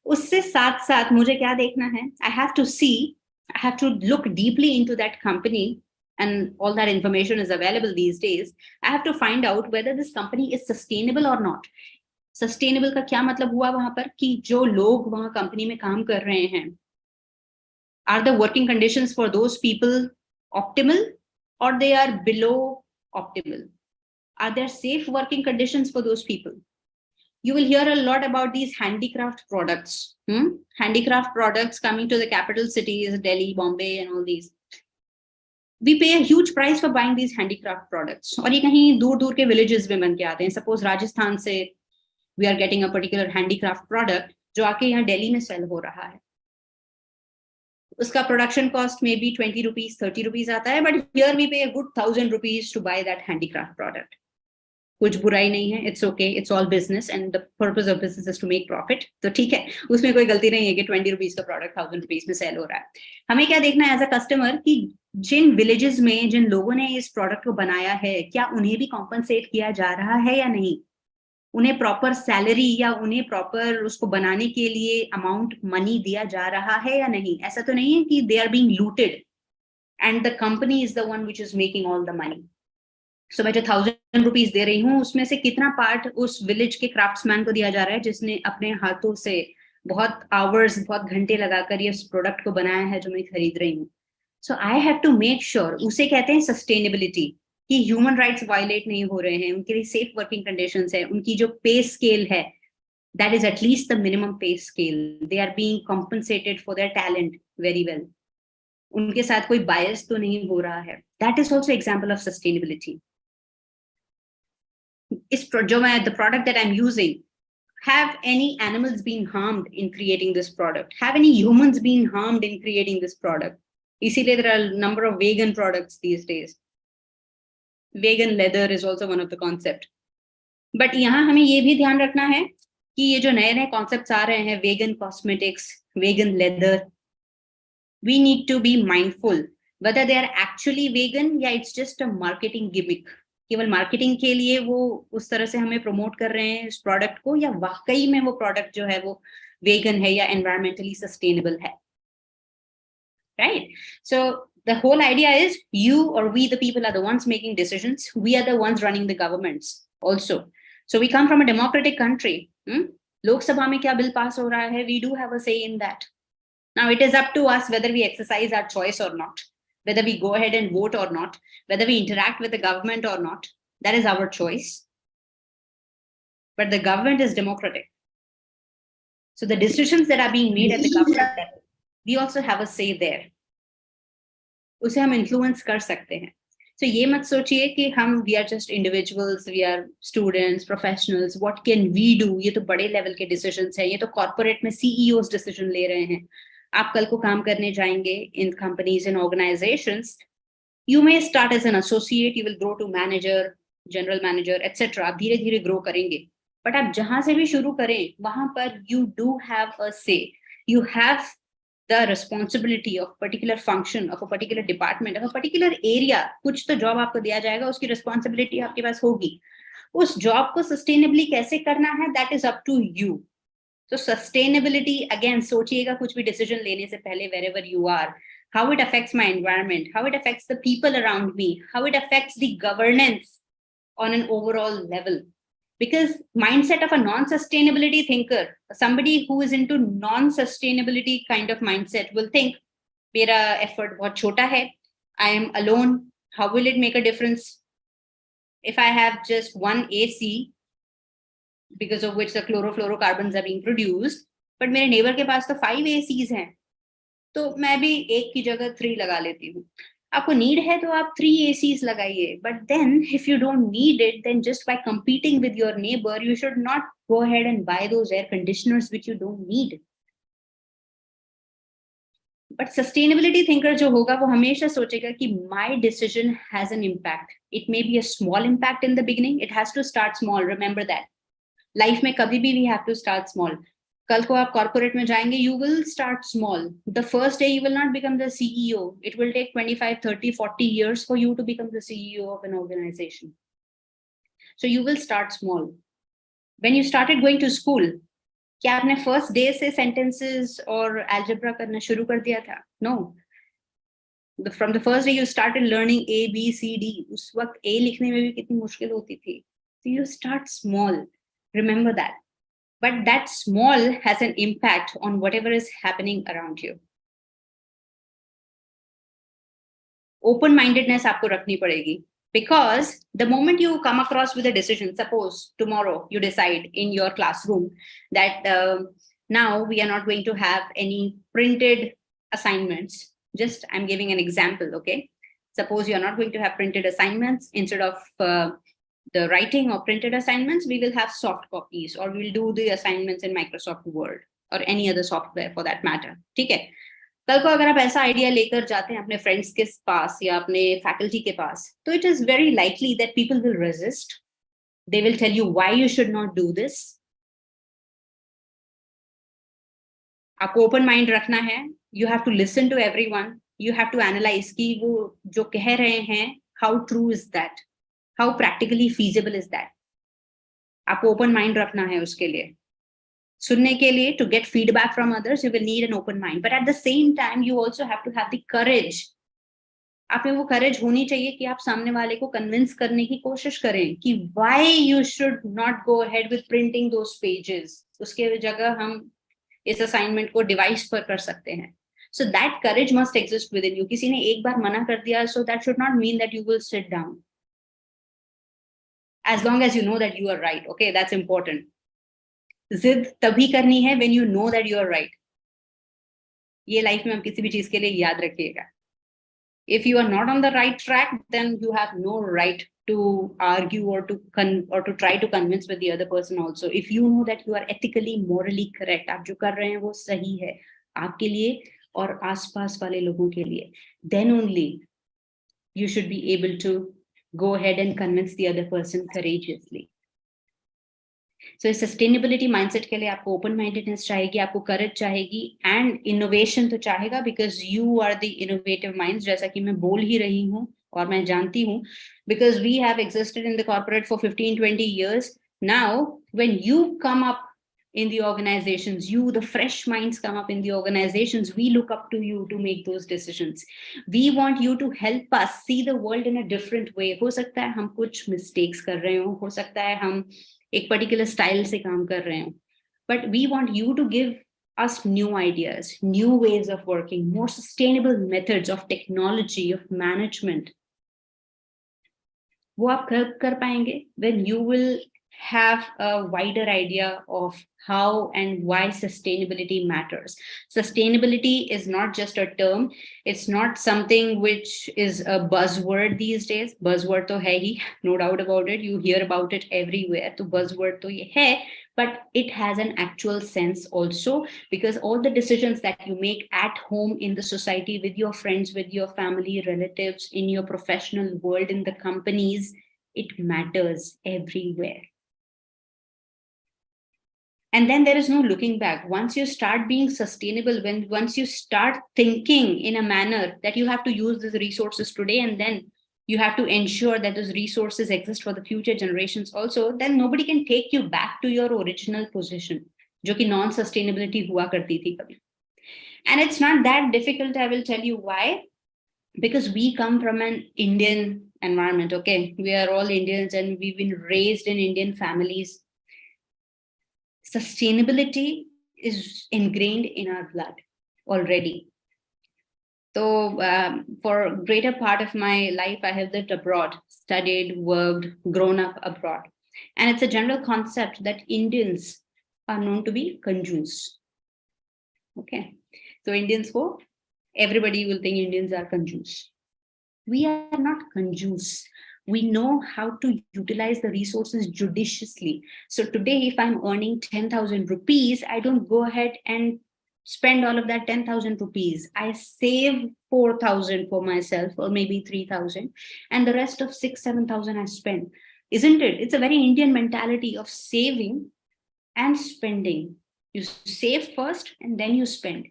S5: उससे साथ साथ मुझे क्या देखना है? I have to see, I have to look deeply into that company, and all that information is available these days. I have to find out whether this company is sustainable or not. Sustainable का क्या मतलब हुआ वहां पर कि जो लोग वहां कंपनी में काम कर रहे हैं, are the working conditions for those people optimal or they are below optimal? Are there safe working conditions for those people? You will hear a lot about these handicraft products. Handicraft products coming to the capital cities, Delhi, Bombay, and all these. We pay a huge price for buying these handicraft products. और ये कहीं दूर-दूर के villages में बन के आते हैं. Suppose राजस्थान से we are getting a particular handicraft product जो आके यहाँ दिल्ली में sell हो रहा है. उसका production cost may be 20 rupees, 30 rupees आता है, but here we pay a good 1,000 rupees to buy that handicraft product. कुछ बुराई नहीं है, it's okay, it's all business and the purpose of business is to make profit. तो ठीक है, उसमें कोई गलती नहीं है कि 20 rupees का product 1,000 rupees में sell हो रहा है. हमें क्या देखना है as a customer कि जिन villages में जिन लोगों ने इस product को बनाया है, क्या उन्हें भी compensate किया जा रहा है या नहीं? उन्हें proper salary या उन्हें proper उसको बनाने के लिए amount money दिया जा रहा है या नहीं? ऐसा तो नहीं है कि they are being looted and the company is the one which is making all the money. So मैं जो 1,000 rupees दे रही हूँ उसमें से कितना पार्ट उस विलेज के क्राफ्ट्समैन को दिया जा रहा है जिसने अपने हाथों से बहुत आवर्स, बहुत घंटे लगाकर ये प्रोडक्ट को बनाया है जो मैं खरीद रही हूँ. So I have to make sure, उसे कहते हैं सस्टेनेबिलिटी, कि ह्यूमन राइट्स वायलेट नहीं हो रहे हैं, उनके लिए सेफ वर्किंग कंडीशंस है, उनकी जो पे स्केल है That is at least the minimum pay scale. They are being compensated for their talent very well. उनके साथ कोई bias तो नहीं हो रहा है. That is also example of sustainability. The product that I'm using, have any animals been harmed in creating this product? Have any humans been harmed in creating this product? Easily, there are a number of vegan products these days. Vegan leather is also one of the concept. But यहाँ हमें ये भी ध्यान रखना है कि ये जो नए concepts आ रहे हैं, vegan cosmetics, vegan leather, we need to be mindful whether they are actually vegan या it's just a marketing gimmick. केवल मार्केटिंग के लिए वो उस तरह से हमें प्रमोट कर रहे हैं इस प्रोडक्ट को, या वाकई में वो प्रोडक्ट जो है वो वेगन है या एनवायरमेंटली सस्टेनेबल है. Right? So the whole idea is you or we, the people, are the ones making decisions. We are the ones running the governments also. So we come from a democratic country. Lok Sabha mein kya bill pass ho raha hai, we do have a say in that. Now it is up to us whether we exercise our choice or not, whether we go ahead and vote or not, whether we interact with the government or not. That is our choice. But the government is democratic. So the decisions that are being made at the government level, we also have a say there. उसे हम influence कर सकते हैं. So ये मत सोचिए कि हम we are just individuals, we are students, professionals, what can we do? ये तो बड़े level के decisions हैं, ये तो corporate में CEOs decision ले रहे हैं. आप कल को काम करने जाएंगे in companies and organizations. You may start as an associate, you will grow to manager, general manager, etc. आप धीरे धीरे grow करेंगे. But आप जहाँ से भी शुरू करें, वहाँ पर you do have a say. You have the responsibility of particular function, of a particular department, of a particular area. कुछ तो job आपको दिया जाएगा, उसकी responsibility आपके पास होगी. उस job को sustainably कैसे करना है, that is up to you. So sustainability, again, सोचिएगा कुछ भी decision लेने से पहले wherever you are, how it affects my environment, how it affects the people around me, how it affects the governance on an overall level. Because mindset of a non-sustainability thinker, somebody who is into non-sustainability kind of mindset will think, मेरा effort बहुत छोटा है, I am alone, how will it make a difference? If I have just one AC, because of which the chlorofluorocarbons are being produced, but मेरे neighbor के पास तो 5 ACs हैं, तो मैं भी एक की जगह 3 लगा लेती हूँ. आपको नीड है तो आप 3 ACs लगाइए, but then if you don't need it, then just by competing with your neighbor, you should not go ahead and buy those air conditioners which you don't need. But sustainability thinker जो होगा वो हमेशा सोचेगा कि my decision has an impact. It may be a small impact in the beginning. It has to start small. Remember that. Life में कभी भी we have to start small. कल को आप corporate में जाएंगे, you will start small. The first day you will not become the CEO. It will take 25, 30, 40 years for you to become the CEO of an organization. So you will start small. When you started going to school, क्या आपने first day से sentences और algebra करना शुरू कर दिया था? No. From the first day you started learning A, B, C, D. उस वक्त A लिखने में भी कितनी मुश्किल होती थी. So you start small. Remember that. But that small has an impact on whatever is happening around you. Open-mindedness आपको रखनी पड़ेगी. Because the moment you come across with a decision, suppose tomorrow you decide in your classroom that now we are not going to have any printed assignments. Just I'm giving an example, okay? Suppose you are not going to have printed assignments. Instead of the writing or printed assignments, we will have soft copies, or we'll do the assignments in Microsoft Word or any other software for that matter. ठीक है? कल को अगर आप ऐसा idea लेकर जाते हैं अपने फ्रेंड्स के पास या अपने फैकल्टी के पास, तो it is very likely that people will resist. They will tell you why you should not do this. आपको open mind रखना है. You have to listen to everyone. You have to analyze कि वो जो कह रहे हैं, how true is that? How practically feasible is that? आपको open mind रखना है उसके लिए. सुनने के लिए, to get feedback from others, you will need an open mind. But at the same time, you also have to have the courage. आप में वो courage होनी चाहिए कि आप सामने वाले को convince करने की कोशिश करें कि why you should not go ahead with printing those pages. उसके जगह हम इस assignment को device पर कर सकते हैं. So that courage must exist within you. किसी ने एक बार मना कर दिया, so that should not mean that you will sit down. As long as you know that you are right, okay, that's important. जिद तभी करनी है when you know that you are right. ये लाइफ में हम किसी भी चीज के लिए याद रखिएगा. If you are not on the right track, then you have no right to argue or to try to convince with the other person also. If you know that you are ethically, morally correct, आप जो कर रहे हैं वो सही है आपके लिए और आसपास वाले लोगों के लिए, then only you should be able to go ahead and convince the other person courageously. So sustainability mindset के लिए आपको open mindedness चाहिएगी, आपको courage चाहिएगी and innovation तो चाहेगा because you are the innovative minds, जैसा कि मैं बोल ही रही हूँ और मैं जानती हूँ, because we have existed in the corporate for 15-20 years. Now when you come up in the organizations, you, the fresh minds come up in the organizations, we look up to you to make those decisions. We want you to help us see the world in a different way. हो सकता है हम कुछ mistakes कर रहे हो सकता है हम एक particular style से काम कर रहे हो, but we want you to give us new ideas, new ways of working, more sustainable methods of technology, of management. वो आप कर पाएंगे when you will have a wider idea of how and why sustainability matters. Sustainability is not just a term. It's not something which is a buzzword these days. Buzzword to hai hi, no doubt about it. You hear about it everywhere. So buzzword to ye hai, but it has an actual sense also, because all the decisions that you make at home, in the society, with your friends, with your family, relatives, in your professional world, in the companies, it matters everywhere. And then there is no looking back. Once you start being sustainable, once you start thinking in a manner that you have to use these resources today, and then you have to ensure that those resources exist for the future generations also, then nobody can take you back to your original position, जो कि non-sustainability हुआ करती थी कभी. And it's not that difficult, I will tell you why. Because we come from an Indian environment, okay? We are all Indians and we've been raised in Indian families. Sustainability is ingrained in our blood already. So for a greater part of my life, I have lived abroad, studied, worked, grown up abroad. And it's a general concept that Indians are known to be conjuice. Okay, so Indians go, everybody will think Indians are conjuice. We are not conjuice. We know how to utilize the resources judiciously. So today, if I'm earning 10,000 rupees, I don't go ahead and spend all of that 10,000 rupees. I save 4,000 for myself, or maybe 3,000, and the rest of 6,000-7,000 I spend. Isn't it? It's a very Indian mentality of saving and spending. You save first and then you spend.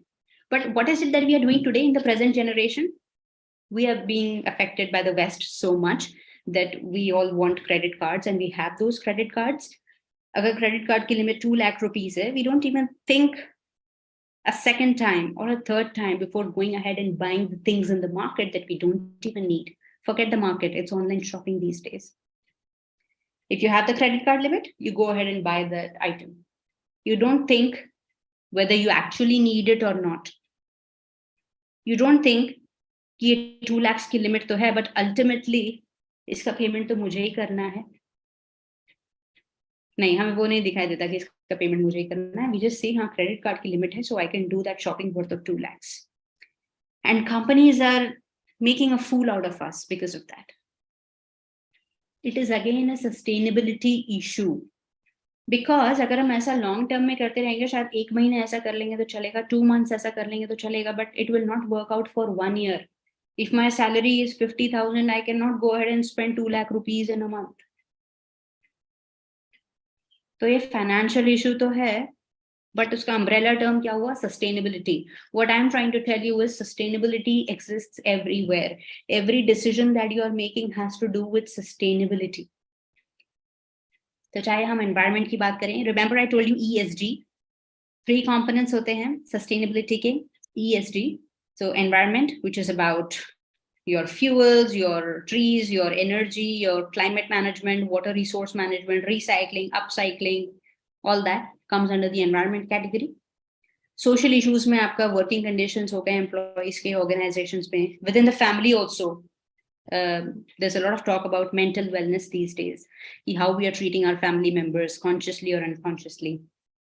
S5: But what is it that we are doing today in the present generation? We are being affected by the West so much that we all want credit cards, and we have those credit cards. Agar credit card ki limit 2 lakh rupees hai, we don't even think a second time or a third time before going ahead and buying the things in the market that we don't even need. Forget the market, it's online shopping these days. If you have the credit card limit, you go ahead and buy that item. You don't think whether you actually need it or not. You don't think कि ये 2 lakhs की limit तो है, but ultimately इसका payment तो मुझे ही करना है. नहीं, हमें वो नहीं दिखाई देता कि इसका payment मुझे ही करना है. We just say हाँ credit card की limit है, so I can do that shopping worth of 2 lakhs. And companies are making a fool out of us because of that. It is again a sustainability issue. Because अगर हम ऐसा long term में करते रहेंगे, शायद 1 महीने ऐसा कर लेंगे तो चलेगा, 2 months ऐसा कर लेंगे तो चलेगा, but it will not work out for 1 year. If my salary is 50,000, I cannot go ahead and spend 2 lakh rupees in a month. तो ये financial issue तो है, but उसका umbrella term क्या हुआ? Sustainability. What I'm trying to tell you is sustainability exists everywhere. Every decision that you are making has to do with sustainability. तो चाहे हम environment की बात करें, remember I told you ESG. 3 components होते हैं sustainability के. ESG. So environment, which is about your fuels, your trees, your energy, your climate management, water resource management, recycling, upcycling, all that comes under the environment category. Social issues में आपका working conditions हो गए employees के organizations में. Within the family also, there's a lot of talk about mental wellness these days, how we are treating our family members consciously or unconsciously.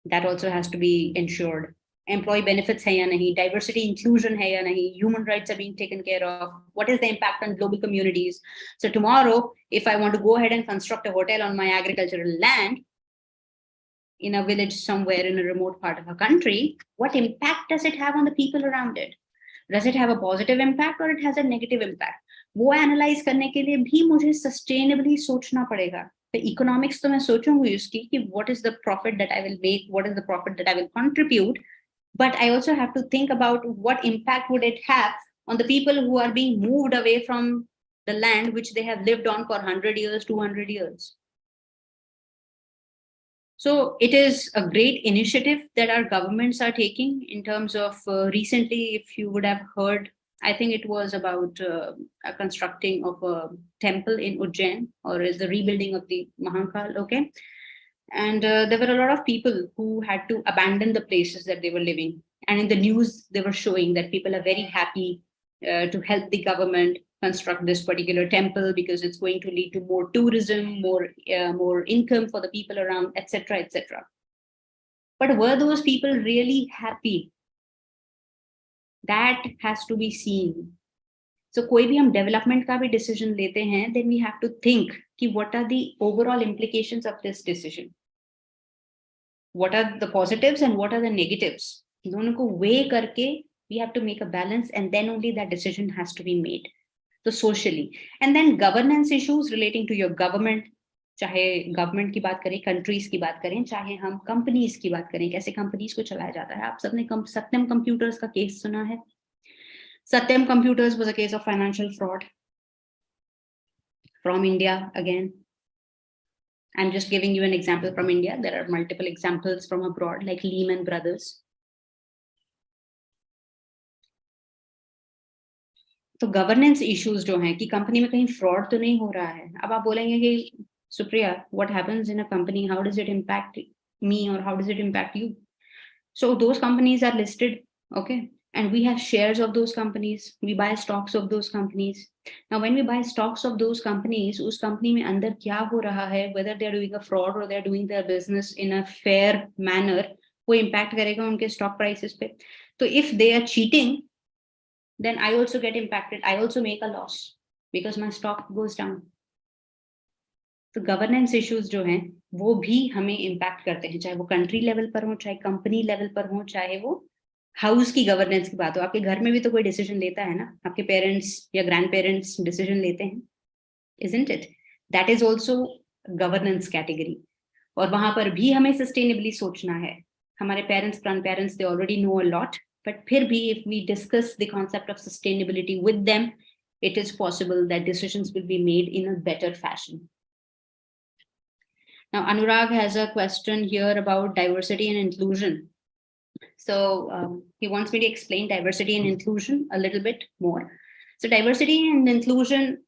S5: That also has to be ensured. Employee benefits hai ya nahi, diversity inclusion hai ya nahi, human rights are being taken care of, what is the impact on global communities. So tomorrow, if I want to go ahead and construct a hotel on my agricultural land in a village somewhere in a remote part of a country, what impact does it have on the people around it? Does it have a positive impact or it has a negative impact? वो analyse करने के लिए भी मुझे sustainably सोचना पड़ेगा. तो economics तो मैं सोचूंगी उसकी कि what is the profit that I will make, what is the profit that I will contribute, but I also have to think about what impact would it have on the people who are being moved away from the land which they have lived on for 100 years, 200 years. So it is a great initiative that our governments are taking in terms of recently, if you would have heard, I think it was about a constructing of a temple in Ujjain, or is the rebuilding of the Mahankal, okay? And there were a lot of people who had to abandon the places that they were living. And in the news, they were showing that people are very happy to help the government construct this particular temple because it's going to lead to more tourism, more income for the people around, etc., etc. But were those people really happy? That has to be seen. So कोई भी हम development का भी decision लेते हैं, then we have to think कि what are the overall implications of this decision? What are the positives and what are the negatives? दोनों को weigh करके we have to make a balance, and then only that decision has to be made. So socially, and then governance issues relating to your government, चाहे government की बात करें, countries की बात करें, चाहे हम companies की बात करें, कैसे companies को चलाया जाता है. आप सबने सत्यम computers का case सुना है. Satyam Computers was a case of financial fraud from India again. I'm just giving you an example from India. There are multiple examples from abroad, like Lehman Brothers. तो गवर्नेंस इश्यूज जो हैं कि company में कहीं fraud तो नहीं हो रहा है. अब आप बोलेंगे कि Supriya, what happens in a company, how does it impact me और how does it impact you? So those companies are listed, okay, and we have shares of those companies, we buy stocks of those companies. Now when we buy stocks of those companies, उस company में अंदर क्या हो रहा है, whether they are doing a fraud or they are doing their business in a fair manner, वो impact करेगा उनके stock prices पे. तो if they are cheating, then I also get impacted. I also make a loss because my stock goes down. तो governance issues जो हैं वो भी हमें इम्पैक्ट करते हैं, चाहे वो कंट्री लेवल पर हो, चाहे कंपनी लेवल पर हो, चाहे वो हाउस की गवर्नेंस की बात हो. आपके घर में भी तो कोई डिसीजन लेता है ना, आपके पेरेंट्स या ग्रैंड पेरेंट्स डिसीजन लेते हैं, isn't it? That is also governance category. और वहां पर भी हमें सस्टेनेबली सोचना है. हमारे parents, grand parents, they already know a lot, but फिर भी if we discuss the concept of sustainability with them, it is possible that decisions will be made in a better fashion. Now Anurag has a question here about diversity and inclusion. So he wants me to explain diversity and inclusion a little bit more. So diversity and inclusion,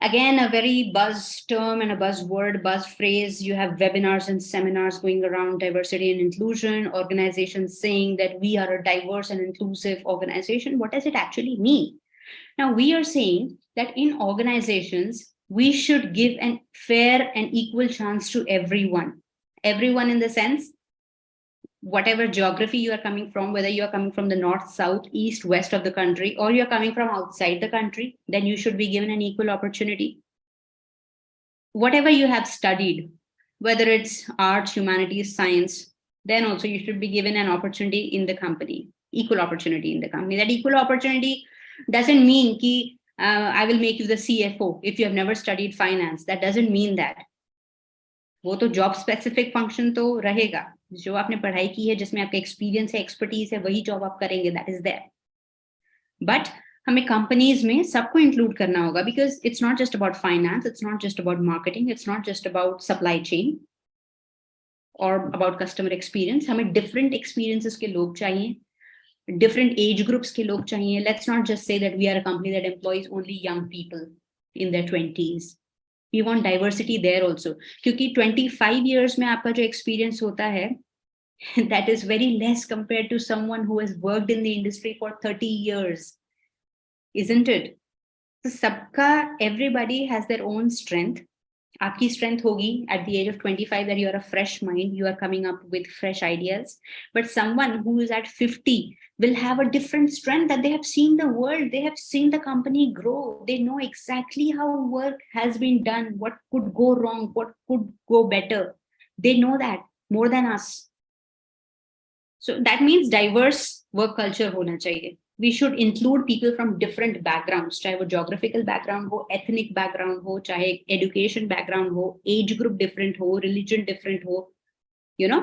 S5: again, a very buzz term and a buzzword, buzz phrase. You have webinars and seminars going around diversity and inclusion, organizations saying that we are a diverse and inclusive organization. What does it actually mean? Now we are saying that in organizations, we should give a fair and equal chance to everyone. Everyone in the sense, whatever geography you are coming from, whether you are coming from the north, south, east, west of the country, or you're coming from outside the country, then you should be given an equal opportunity. Whatever you have studied, whether it's arts, humanities, science, then also you should be given an opportunity in the company, equal opportunity in the company. That equal opportunity doesn't mean ki, I will make you the CFO if you have never studied finance. That doesn't mean that. वो तो job specific function तो रहेगा, जो आपने पढ़ाई की है, जिसमें आपका एक्सपीरियंस है, एक्सपर्टीज है, वही जॉब आप करेंगे, दैट इज देयर. बट हमें कंपनीज में सबको इंक्लूड करना होगा, because it's not just about finance, it's not just about marketing, it's not just about supply chain और अबाउट कस्टमर एक्सपीरियंस. हमें डिफरेंट एक्सपीरियंसेस के लोग चाहिए, different age groups के लोग चाहिए. Let's not just say that we are a company that employs only young people in their 20s. We want diversity there also. क्योंकि 25 years में आपका जो experience होता है, that is very less compared to someone who has worked in the industry for 30 years. Isn't it? So सबका, everybody has their own strength आपकी strength होगी at the age of 25 that you are a fresh mind, you are coming up with fresh ideas. But someone who is at 50 will have a different strength, that they have seen the world, they have seen the company grow, they know exactly how work has been done, what could go wrong, what could go better. They know that more than us. So that means diverse work culture hona chahiye. We should include people from different backgrounds, चाहे वो geographical background हो, ethnic background हो, चाहे education background हो, age group different हो, religion different हो, you know.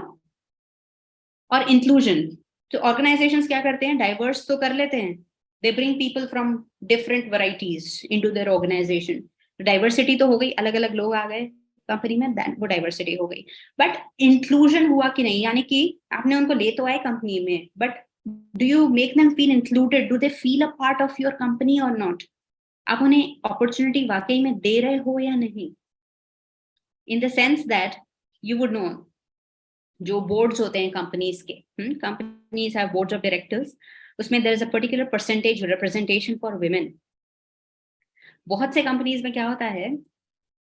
S5: और inclusion. तो organizations क्या करते हैं? Diverse तो कर लेते हैं. They bring people from different varieties into their organization. Diversity तो हो गई, अलग-अलग लोग आ गए कंपनी में, वो डाइवर्सिटी हो गई. बट इंक्लूजन हुआ कि नहीं, यानी कि आपने उनको ले तो आए कंपनी में, but do you make them feel included? Do they feel a part of your company or not? आप उन्हें अपॉर्चुनिटी वाकई में दे रहे हो या नहीं? In the sense that you would know, जो बोर्ड्स होते हैं कंपनीज के, companies have boards of directors, उसमें there is a particular percentage representation for women. बहुत से कंपनीज में क्या होता है,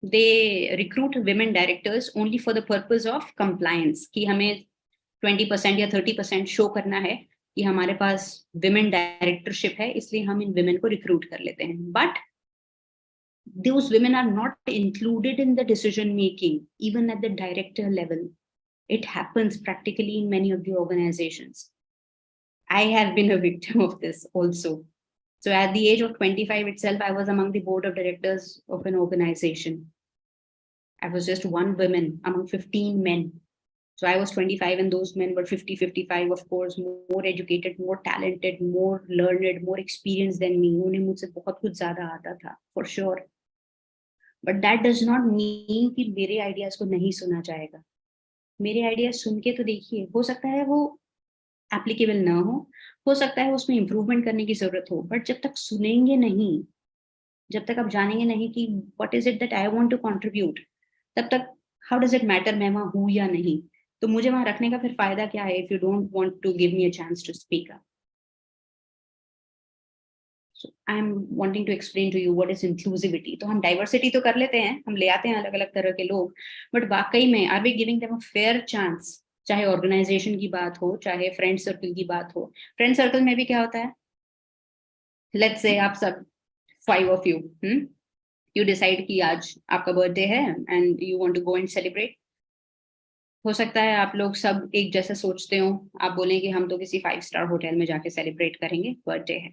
S5: they recruit women directors only for the purpose of compliance, कि हमें 20% या 30% शो करना है कि हमारे पास women directorship है, इसलिए हम इन women को recruit कर लेते हैं. But those women are not included in the decision making, even at the director level. It happens practically in many of the organizations. I have been a victim of this also. So at the age of 25 itself, I was among the board of directors of an organization. I was just one woman among 15 men. So I was 25 and those men were 50, 55, of course, more educated, more talented, more learned, more experienced than me. उन्हें मुझसे बहुत कुछ ज़्यादा आता था, for sure. But that does not mean कि मेरे ideas को नहीं सुना जाएगा. मेरे ideas सुन के तो देखिए, हो सकता है वो applicable ना हो सकता है उसमें improvement करने की जरूरत हो, but जब तक सुनेंगे नहीं, जब तक आप जानेंगे नहीं कि what is it that I want to contribute, तब तक how does it matter मैं वहां हूं या नहीं. तो मुझे वहां रखने का फिर फायदा क्या है if you don't want to give me a chance to speak up. So I am wanting to explain to you what is inclusivity. तो हम diversity तो कर लेते हैं, हम ले आते हैं अलग अलग तरह के लोग, but वाकई में are we giving them a fair chance? चाहे organization की बात हो, चाहे friend circle की बात हो. Friend circle में भी क्या होता है, let's say आप सब 5 of you, you decide कि आज आपका birthday है and you want to go and celebrate. हो सकता है आप लोग सब एक जैसा सोचते हो, आप बोलें कि हम तो किसी 5-star होटल में जाके सेलिब्रेट करेंगे, बर्थडे है.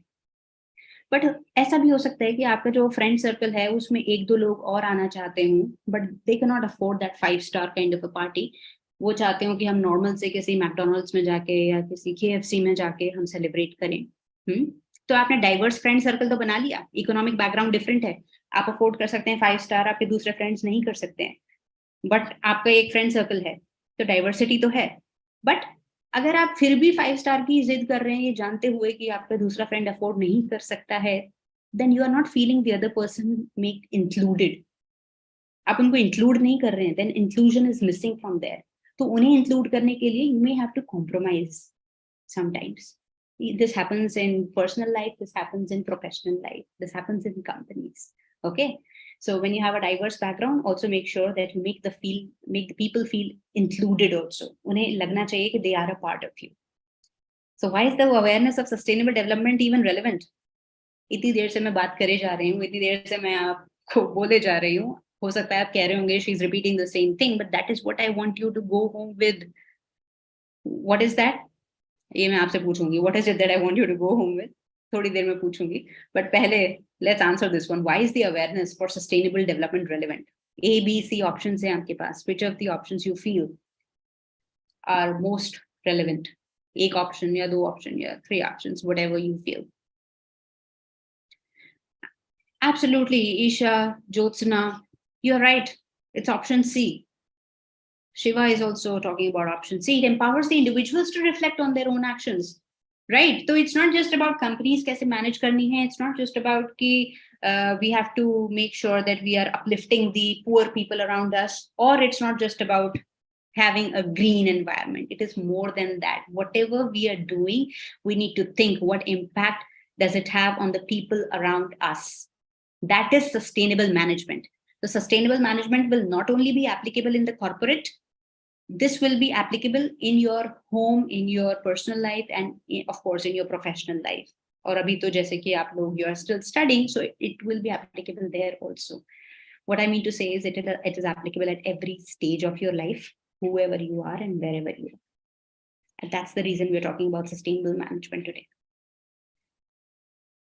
S5: बट ऐसा भी हो सकता है कि आपका जो फ्रेंड सर्कल है उसमें 1-2 लोग और आना चाहते हो, but they can not afford that 5-star kind of a party. वो चाहते हो कि हम नॉर्मल से किसी मैकडोनल्ड्स में जाके या किसी KFC में जाके हम सेलिब्रेट करें. तो आपने डाइवर्स फ्रेंड सर्कल तो बना लिया, इकोनॉमिक बैकग्राउंड डिफरेंट है, आप अफोर्ड कर सकते हैं 5-star, आपके दूसरे फ्रेंड्स नहीं कर सकते हैं, बट आपका एक फ्रेंड सर्कल है, तो डाइवर्सिटी तो है. बट अगर आप फिर भी 5-star की जिद कर रहे हैं ये जानते हुए कि आपका दूसरा फ्रेंड अफोर्ड नहीं कर सकता है, then you are not feeling the other person make included. आप उनको इंक्लूड नहीं कर रहे हैं, then inclusion is missing from there. तो उन्हें इंक्लूड करने के लिए you may have to compromise sometimes. This happens in personal life, this happens in professional life, this happens in companies. Okay, so when you have a diverse background, also make sure that you make the people feel included also. उन्हें लगना चाहिए कि they are a part of you. So why is the awareness of sustainable development even relevant? इतनी देर से मैं बात करे जा रही हूँ, इतनी देर से मैं आपको बोले जा रही हूँ, हो सकता है आप कह रहे होंगे she is repeating the same thing, but that is what I want you to go home with. What is that? ये मैं आपसे पूछूंगी, what is it that I want you to go home with? थोड़ी देर में पूछूंगी, but पहले let's answer this one. Why is the awareness for sustainable development relevant? A, B, C options हैं आपके पास. Which of the options you feel are most relevant? एक option या 2 option या 3 options, whatever you feel. Absolutely, Isha, Jyotsna, you're right. It's option C. Shiva is also talking about option C. It empowers the individuals to reflect on their own actions, right? So it's not just about companies कैसे manage करनी है. It's not just about कि we have to make sure that we are uplifting the poor people around us, or it's not just about having a green environment. It is more than that. Whatever we are doing, we need to think what impact does it have on the people around us. That is sustainable management. So sustainable management will not only be applicable in the corporate, this will be applicable in your home, in your personal life, and of course in your professional life. और अभी तो जैसे कि आप लोग you are still studying, so it will be applicable there also. What I mean to say is it is applicable at every stage of your life, whoever you are and wherever you are. And that's the reason we're talking about sustainable management today.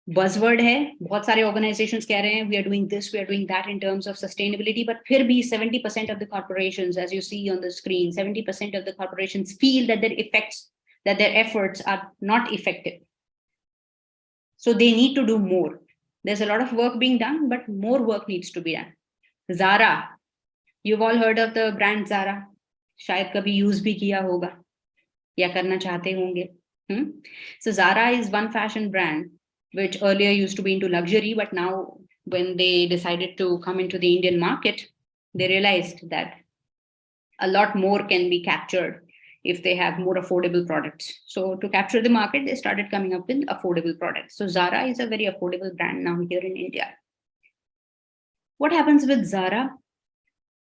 S5: Buzzword है, बहुत सारे organizations कह रहे हैं we are doing this, we are doing that in terms of sustainability, but फिर भी 70% of the corporations, as you see on the screen, 70% of the corporations feel that their efforts are not effective. So they need to do more. There's a lot of work being done, but more work needs to be done. Zara, you've all heard of the brand Zara. शायद कभी use भी किया होगा या करना चाहते होंगे. So Zara is one fashion brand which earlier used to be into luxury, but now when they decided to come into the Indian market, they realized that a lot more can be captured if they have more affordable products. So to capture the market, they started coming up with affordable products. So Zara is a very affordable brand now here in India. What happens with Zara?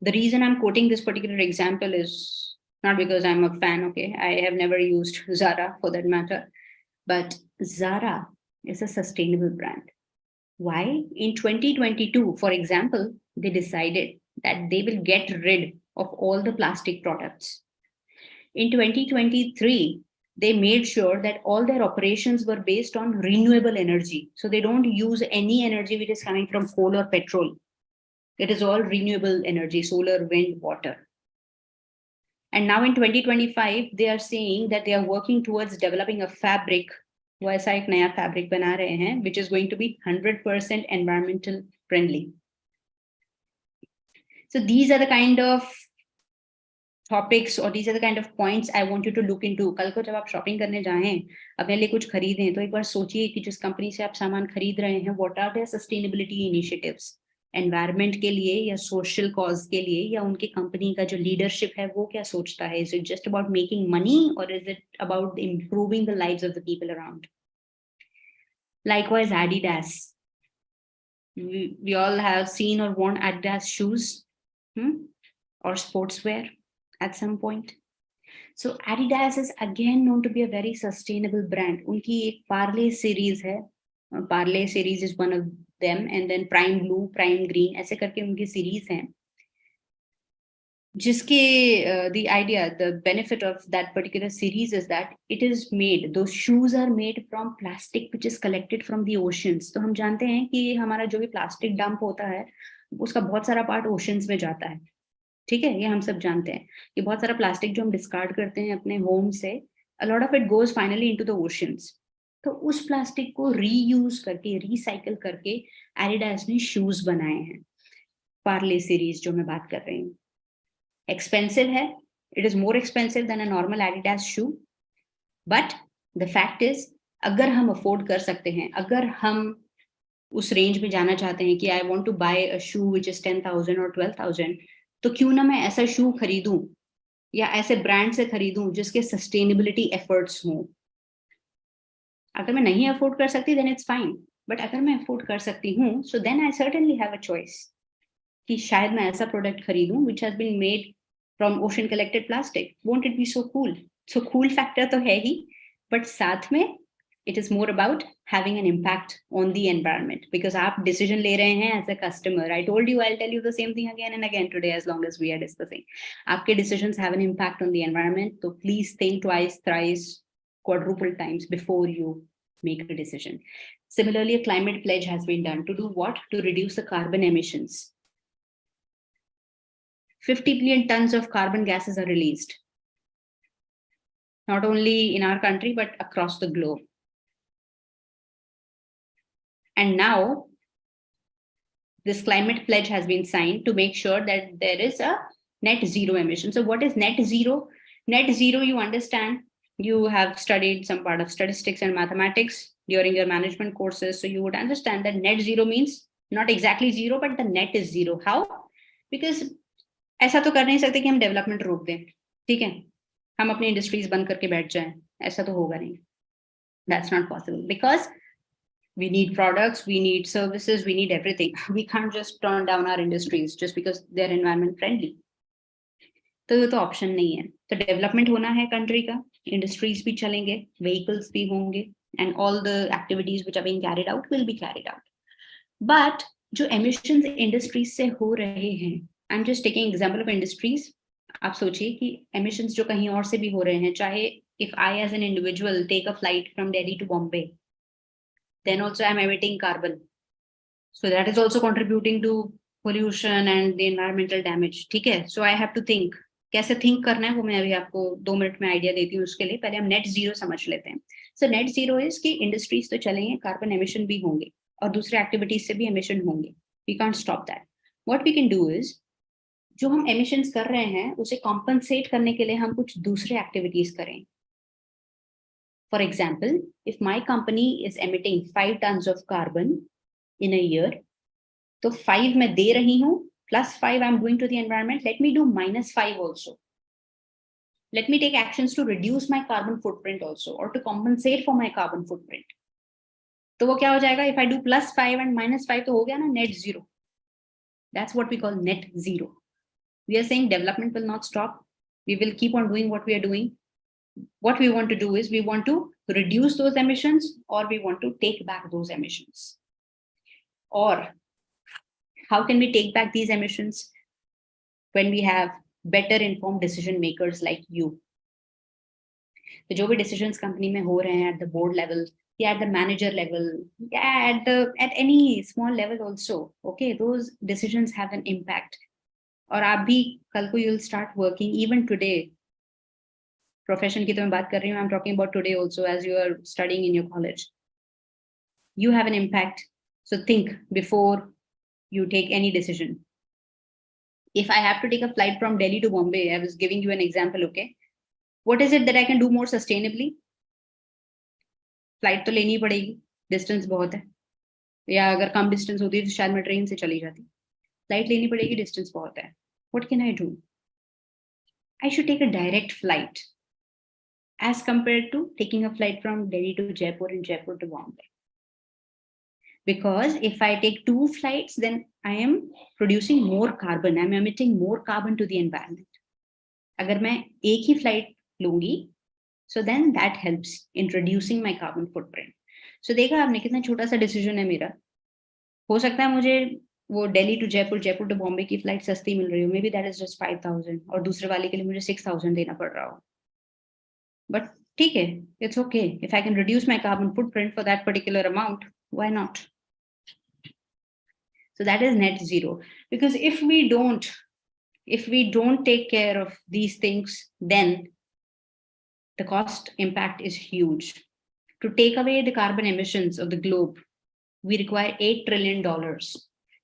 S5: The reason I'm quoting this particular example is not because I'm a fan, okay? I have never used Zara for that matter, but Zara is a sustainable brand. Why? In 2022, for example, they decided that they will get rid of all the plastic products. In 2023, they made sure that all their operations were based on renewable energy. So they don't use any energy which is coming from coal or petrol. It is all renewable energy, solar, wind, water. And now in 2025, they are saying that they are working towards developing a fabric, वो ऐसा एक नया fabric बना रहे हैं, which is going to be 100% environmental friendly. So these are the kind of topics or these are the kind of points I want you to look into. कल को जब आप shopping करने जाएं, अपने लिए कुछ खरीदें, तो एक बार सोचिए कि जिस कंपनी से आप सामान खरीद रहे हैं, what are their sustainability initiatives? Environment के लिए या social cause के लिए या उनकी कंपनी का जो leadership है वो क्या सोचता है? Is it just about making money or is it about improving the lives of the people around? Likewise, Adidas. We all have seen or worn Adidas shoes or sportswear at some point. So Adidas is again known to be a very sustainable brand. उनकी एक Parley series है. Parley series is one of them, and then Prime Blue, Prime Green, ऐसे करके उनकी series हैं. जिसके the idea, the benefit of that particular series is that it is made, those shoes are made from plastic which is collected from the oceans. तो हम जानते हैं कि हमारा जो भी plastic dump होता है, उसका बहुत सारा part oceans में जाता है. ठीक है, ये हम सब जानते हैं कि बहुत सारा प्लास्टिक जो हम डिस्कार्ड करते हैं अपने होम से, a lot of it goes finally into the oceans. तो उस प्लास्टिक को रीयूज करके, रिसाइकल करके एडिडास ने शूज बनाए हैं. पार्ले सीरीज जो मैं बात कर रही हूँ, एक्सपेंसिव है, it is more expensive than a normal Adidas shoe, but the fact is अगर हम अफोर्ड कर सकते हैं, अगर हम उस रेंज में जाना चाहते हैं कि I want to buy a shoe which is 10,000 और 12,000, तो क्यों ना मैं ऐसा शू खरीदूं या ऐसे ब्रांड से खरीदूं जिसके सस्टेनेबिलिटी एफर्ट्स हों. अगर मैं नहीं अफोर्ड कर सकती देन इट्स फाइन, बट अगर मैं अफोर्ड कर सकती हूँ so then I certainly have a choice कि शायद मैं ऐसा प्रोडक्ट खरीदूं which has been made from ocean collected plastic. Won't it be so cool? So cool factor तो है ही, बट साथ में it is more about having an impact on the environment because आप decision ले रहे हैं as a customer. I told you, I'll tell you the same thing again and again today as long as we are discussing. आपके decisions have an impact on the environment, so please think twice, thrice, quadruple times before you make a decision. Similarly, a climate pledge has been done to do what? To reduce the carbon emissions. 50 billion tons of carbon gases are released, not only in our country but across the globe. And now this climate pledge has been signed to make sure that there is a net zero emission. So what is net zero? Net zero, you understand, you have studied some part of statistics and mathematics during your management courses. So you would understand that net zero means not exactly zero, but the net is zero. How? Because ऐसा तो कर नहीं सकते कि हम development रोक दें, ठीक है, हम अपनी इंडस्ट्रीज बंद करके बैठ जाएं, ऐसा तो होगा नहीं. That's not possible because We need products, we need services, we need everything. We can't just turn down our industries just because they're environment friendly. तो ये तो ऑप्शन नहीं है. तो डेवलपमेंट होना है कंट्री का, इंडस्ट्रीज भी चलेंगे, व्हीकल्स भी होंगे, and all the activities which are being carried out will be carried out. But जो एमिशंस इंडस्ट्रीज से हो रहे हैं, I am just taking example of industries. आप सोचिए कि एमिशंस जो कहीं और से भी हो रहे हैं, चाहे if I as an individual take a flight from Delhi to Bombay, then also I'm emitting carbon. So that is also contributing to pollution and the environmental damage. ठीक है? So I have to think. कैसे think करना है वो मैं अभी आपको 2 minute में आइडिया देती हूँ. उसके लिए पहले हम नेट जीरो समझ लेते हैं. So नेट जीरो इज कि इंडस्ट्रीज तो चलेंगे, कार्बन एमिशन भी होंगे और दूसरे एक्टिविटीज से भी एमिशन होंगे. We can't stop that. What we can do is, जो हम एमिशंस कर रहे हैं उसे कॉम्पनसेट करने के लिए हम कुछ दूसरे एक्टिविटीज करें. For example, if my company is emitting 5 tons of carbon in a year, तो 5 मैं दे रही हूँ, plus 5 I'm doing to the environment, let me do -5 also. Let me take actions to reduce my carbon footprint also, or to compensate for my carbon footprint. तो वो क्या हो जाएगा? If I do +5 and -5 तो हो गया ना net zero. That's what we call net zero. We are saying development will not stop. We will keep on doing what we are doing. What we want to do is we want to reduce those emissions, or we want to take back those emissions. Or how can we take back these emissions? When we have better informed decision makers like you. तो जो भी decisions company में हो रहे हैं at the board level, या at the manager level, yeah, at any small level also, okay, those decisions have an impact. और आप भी कल को you'll start working even today. Profession की तो मैं बात कर रही हूँ, I'm talking about today also as you are studying in your college. You have an impact, so think before you take any decision. If I have to take a flight from Delhi to Bombay, I was giving you an example, okay? What is it that I can do more sustainably? Flight तो लेनी पड़ेगी, distance बहुत है, या अगर कम distance होती तो शायद मैं ट्रेन से चली जाती. Flight लेनी पड़ेगी, distance बहुत है. What can I do? I should take a direct flight, as compared to taking a flight from Delhi to Jaipur and Jaipur to Bombay. Because if I take 2 flights, then I am producing more carbon. I'm emitting more carbon to the environment. अगर मैं एक ही flight लूंगी, so then that helps in reducing my carbon footprint. So देखा आपने कितना छोटा सा decision है मेरा. हो सकता है मुझे वो Delhi to Jaipur, Jaipur to Bombay की flight सस्ती मिल रही हो. Maybe that is just 5,000 और दूसरे वाले के लिए मुझे 6,000 देना पड़ रहा हो. But ठीक है, it's okay. If I can reduce my carbon footprint for that particular amount, why not? So that is net zero. Because if we don't take care of these things, then the cost impact is huge. To take away the carbon emissions of the globe, we require $8 trillion.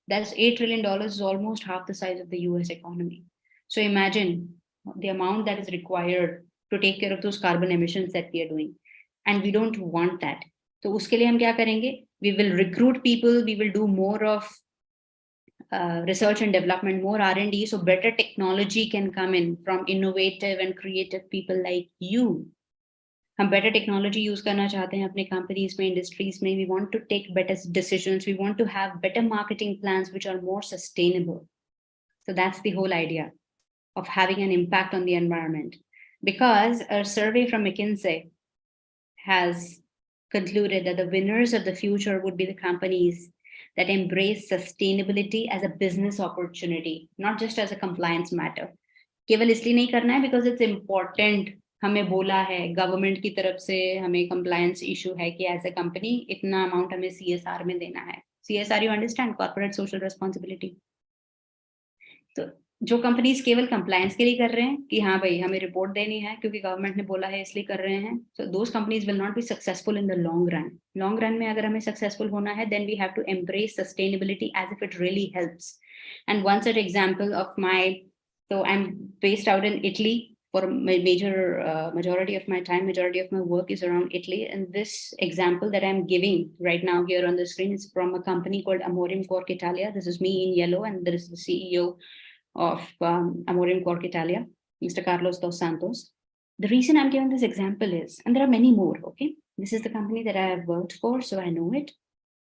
S5: That's $8 trillion is almost half the size of the US economy. So imagine the amount that is required to take care of those carbon emissions that we are doing. And we don't want that. So uske liye hum kya karenge? We will recruit people, we will do more of research and development, more R&D, so better technology can come in from innovative and creative people like you. हम better technology use करना चाहते हैं अपने companies में, industries में. We want to take better decisions. We want to have better marketing plans which are more sustainable. So that's the whole idea of having an impact on the environment. Because a survey from McKinsey has concluded that the winners of the future would be the companies that embrace sustainability as a business opportunity, not just as a compliance matter. केवल इसलिए नहीं करना है because it's important. हमें बोला है government की तरफ से, हमें compliance issue है कि as a company इतना amount हमें CSR में देना है. CSR, you understand, corporate social responsibility. तो जो कंपनीज केवल कंप्लायंस के लिए कर रहे हैं कि हाँ भाई हमें रिपोर्ट देनी है क्योंकि गवर्नमेंट ने बोला है इसलिए कर रहे हैं, so those companies will not be successful in the long run. Long run में अगर हमें successful होना है, then we have to embrace sustainability as if it really helps. And one such example of so I'm based out in Italy for my majority of my time, majority of my work is around Italy. And this example that I'm giving right now here on the screen is from a company called Amorium Cork Italia. This is me in yellow, and there is the CEO of Amorium Cork Italia, Mr. Carlos Dos Santos. The reason I'm giving this example is, and there are many more, okay? This is the company that I have worked for, so I know it.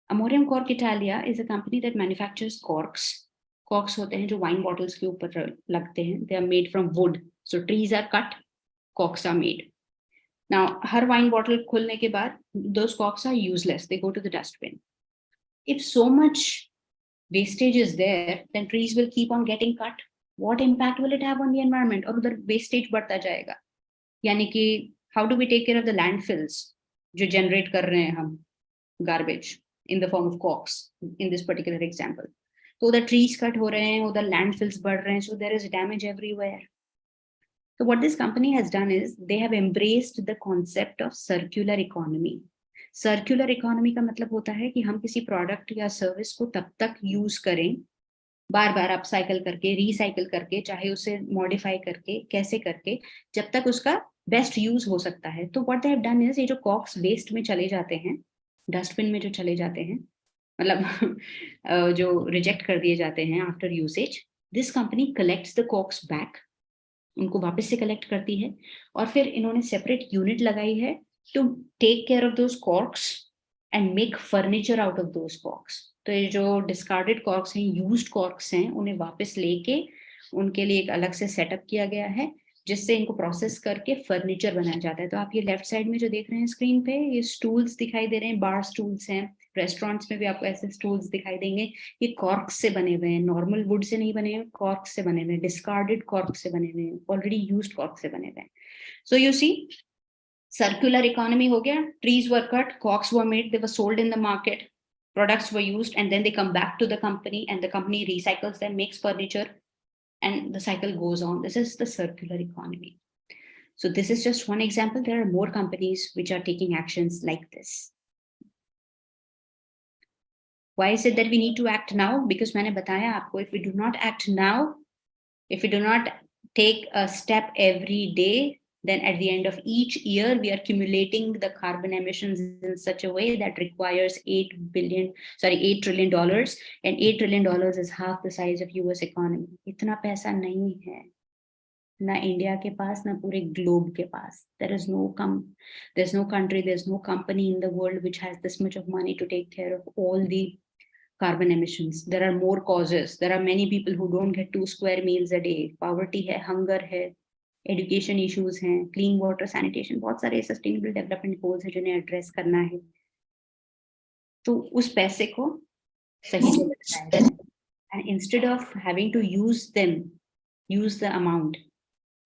S5: Amorium Cork Italia is a company that manufactures corks. Corks होते हैं जो wine bottles के ऊपर लगते हैं. They are made from wood. So trees are cut, corks are made. Now, her wine bottle खुलने के बाद, those corks are useless. They go to the dustbin. If so much wastage is there, then trees will keep on getting cut. What impact will it have on the environment? और उधर wastage बढ़ता जाएगा. यानी कि how do we take care of the landfills जो generate कर रहे हैं हम garbage in the form of corks in this particular example? तो उधर trees cut हो रहे हैं, उधर landfills बढ़ रहे हैं, so there is damage everywhere. So what this company has done is they have embraced the concept of circular economy. Circular economy का मतलब होता है कि हम किसी product या service को तब तक use करें, बार बार अपसाइकल करके, रिसाइकल करके, चाहे उसे मॉडिफाई करके, कैसे करके, जब तक उसका बेस्ट यूज हो सकता है. तो what they have done is ये जो कॉक्स वेस्ट में चले जाते हैं, डस्टबिन में जो चले जाते हैं, मतलब जो रिजेक्ट कर दिए जाते हैं after usage, this company collects the corks back, उनको वापस से कलेक्ट करती है और फिर इन्होंने सेपरेट यूनिट लगाई है to take care of those corks and make furniture out of those corks. तो ये जो डिस्कार्डेड कॉर्क्स हैं, यूज्ड कॉर्क्स हैं, उन्हें वापस लेके उनके लिए एक अलग से सेटअप किया गया है जिससे इनको प्रोसेस करके फर्नीचर बनाया जाता है. तो आप ये लेफ्ट साइड में जो देख रहे हैं स्क्रीन पे, ये स्टूल्स दिखाई दे रहे हैं, बार स्टूल्स हैं. रेस्टोरेंट्स में भी आपको ऐसे स्टूल्स दिखाई देंगे. ये कॉर्क्स से बने हुए हैं, नॉर्मल वुड से नहीं बने हुए, कॉर्क्स से बने हुए हैं, डिस्कार्डेड कॉर्क्स से बने हुए हैं, ऑलरेडी यूज्ड कॉर्क्स से बने हुए हैं. So you see, circular economy हो गया. Trees were cut, corks were made, they were sold in the market, products were used, and then they come back to the company and the company recycles them, makes furniture, and the cycle goes on. This is the circular economy. So this is just one example. There are more companies which are taking actions like this. Why is it that we need to act now? Because मैंने बताया आपको, if we do not act now, if we do not take a step every day, then at the end of each year, we are accumulating the carbon emissions in such a way that requires $8 trillion, and $8 trillion is half the size of US economy. इतना पैसा नहीं है, ना India के पास, ना पूरे globe के पास. There's no country, there's no company in the world which has this much of money to take care of all the carbon emissions. There are more causes. There are many people who don't get 2 square meals a day. Poverty है, hunger है, education issues हैं, clean water, sanitation, बहुत सारे sustainable development goals हैं जिन्हें address करना है. तो उस पैसे को सही जगह लगाया जाए, and instead of having to use the amount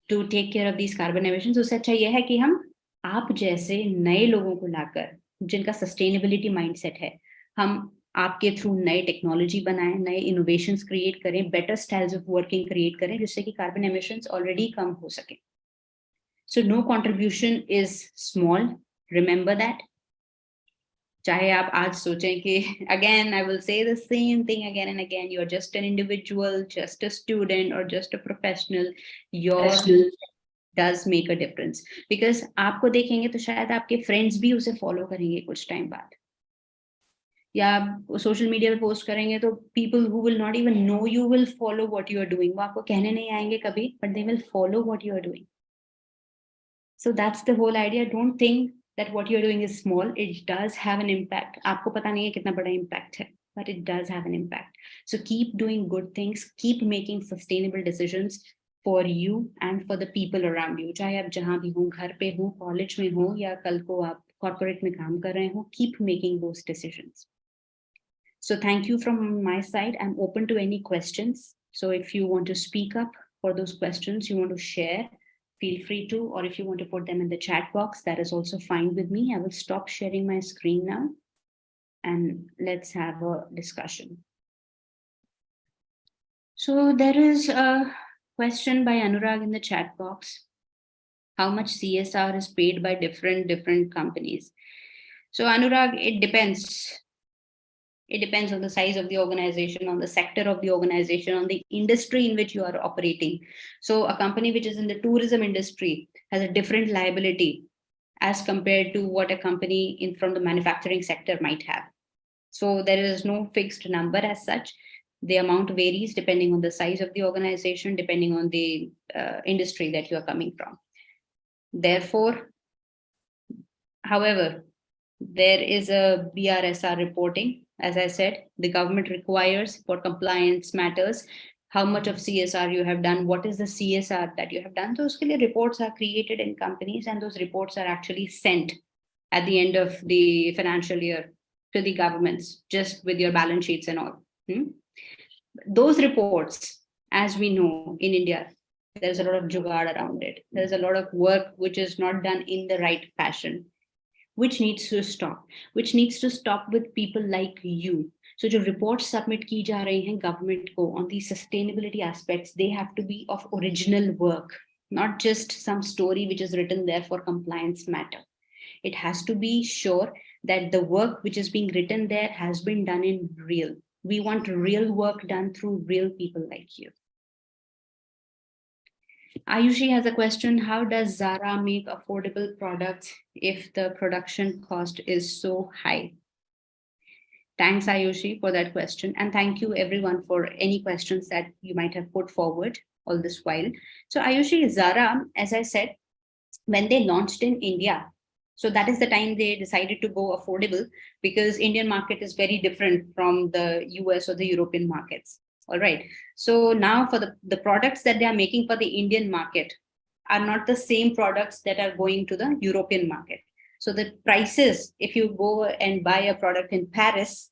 S5: to take care of these carbon emissions, उससे अच्छा यह है कि हम आप जैसे नए लोगों को लाकर जिनका सस्टेनेबिलिटी माइंडसेट है, हम आपके थ्रू नए टेक्नोलॉजी बनाएं, नए इनोवेशंस क्रिएट करें, better styles of working create करें, जिससे कि कार्बन एमिशंस ऑलरेडी कम हो सके. So no contribution is small, remember that. चाहे आप आज सोचें कि again I will say the same thing again and again, you are just an individual, just a student और just a professional, your does make a difference. Because आपको देखेंगे तो शायद आपके फ्रेंड्स भी उसे फॉलो करेंगे कुछ टाइम बाद, या सोशल मीडिया पे पोस्ट करेंगे तो people who will not even know you will follow what you are doing. वो आपको कहने नहीं आएंगे कभी, but they will follow what you are doing. So that's the whole idea. Don't think that what you're doing is small. It does have an impact. आपको पता नहीं है कितना बड़ा impact है, but it does have an impact. So keep doing good things, keep making sustainable decisions for you and for the people around you. चाहे आप जहाँ भी हो, घर पे हो, कॉलेज में हो, या कल को आप कॉर्पोरेट में काम कर रहे हो, keep making those decisions. So thank you from my side. I'm open to any questions. So if you want to speak up for those questions, you want to share, feel free to, or if you want to put them in the chat box, that is also fine with me. I will stop sharing my screen now and let's have a discussion. So there is a question by Anurag in the chat box. How much CSR is paid by different companies? So Anurag, it depends. It depends on the size of the organization, on the sector of the organization, on the industry in which you are operating. So a company which is in the tourism industry has a different liability as compared to what a company from the manufacturing sector might have. So there is no fixed number as such. The amount varies depending on the size of the organization, depending on the industry that you are coming from. Therefore, however, there is a BRSR reporting As I said, the government requires for compliance matters how much of CSR you have done, what is the CSR that you have done. Those reports are created in companies, and those reports are actually sent at the end of the financial year to the governments, just with your balance sheets and all. Those reports, as we know in India, there's a lot of jugaad around it. There's a lot of work which is not done in the right fashion, which needs to stop, with people like you. So जो reports submit की जा रही हैं government को on the sustainability aspects, they have to be of original work, not just some story which is written there for compliance matter. It has to be sure that the work which is being written there has been done in real. We want real work done through real people like you. Ayushi has a question. How does Zara make affordable products if the production cost is so high? Thanks, Ayushi, for that question. And thank you everyone for any questions that you might have put forward all this while. So Ayushi, Zara, as I said, when they launched in India, so that is the time they decided to go affordable, because Indian market is very different from the US or the European markets. All right. So now for the products that they are making for the Indian market are not the same products that are going to the European market. So the prices, if you go and buy a product in Paris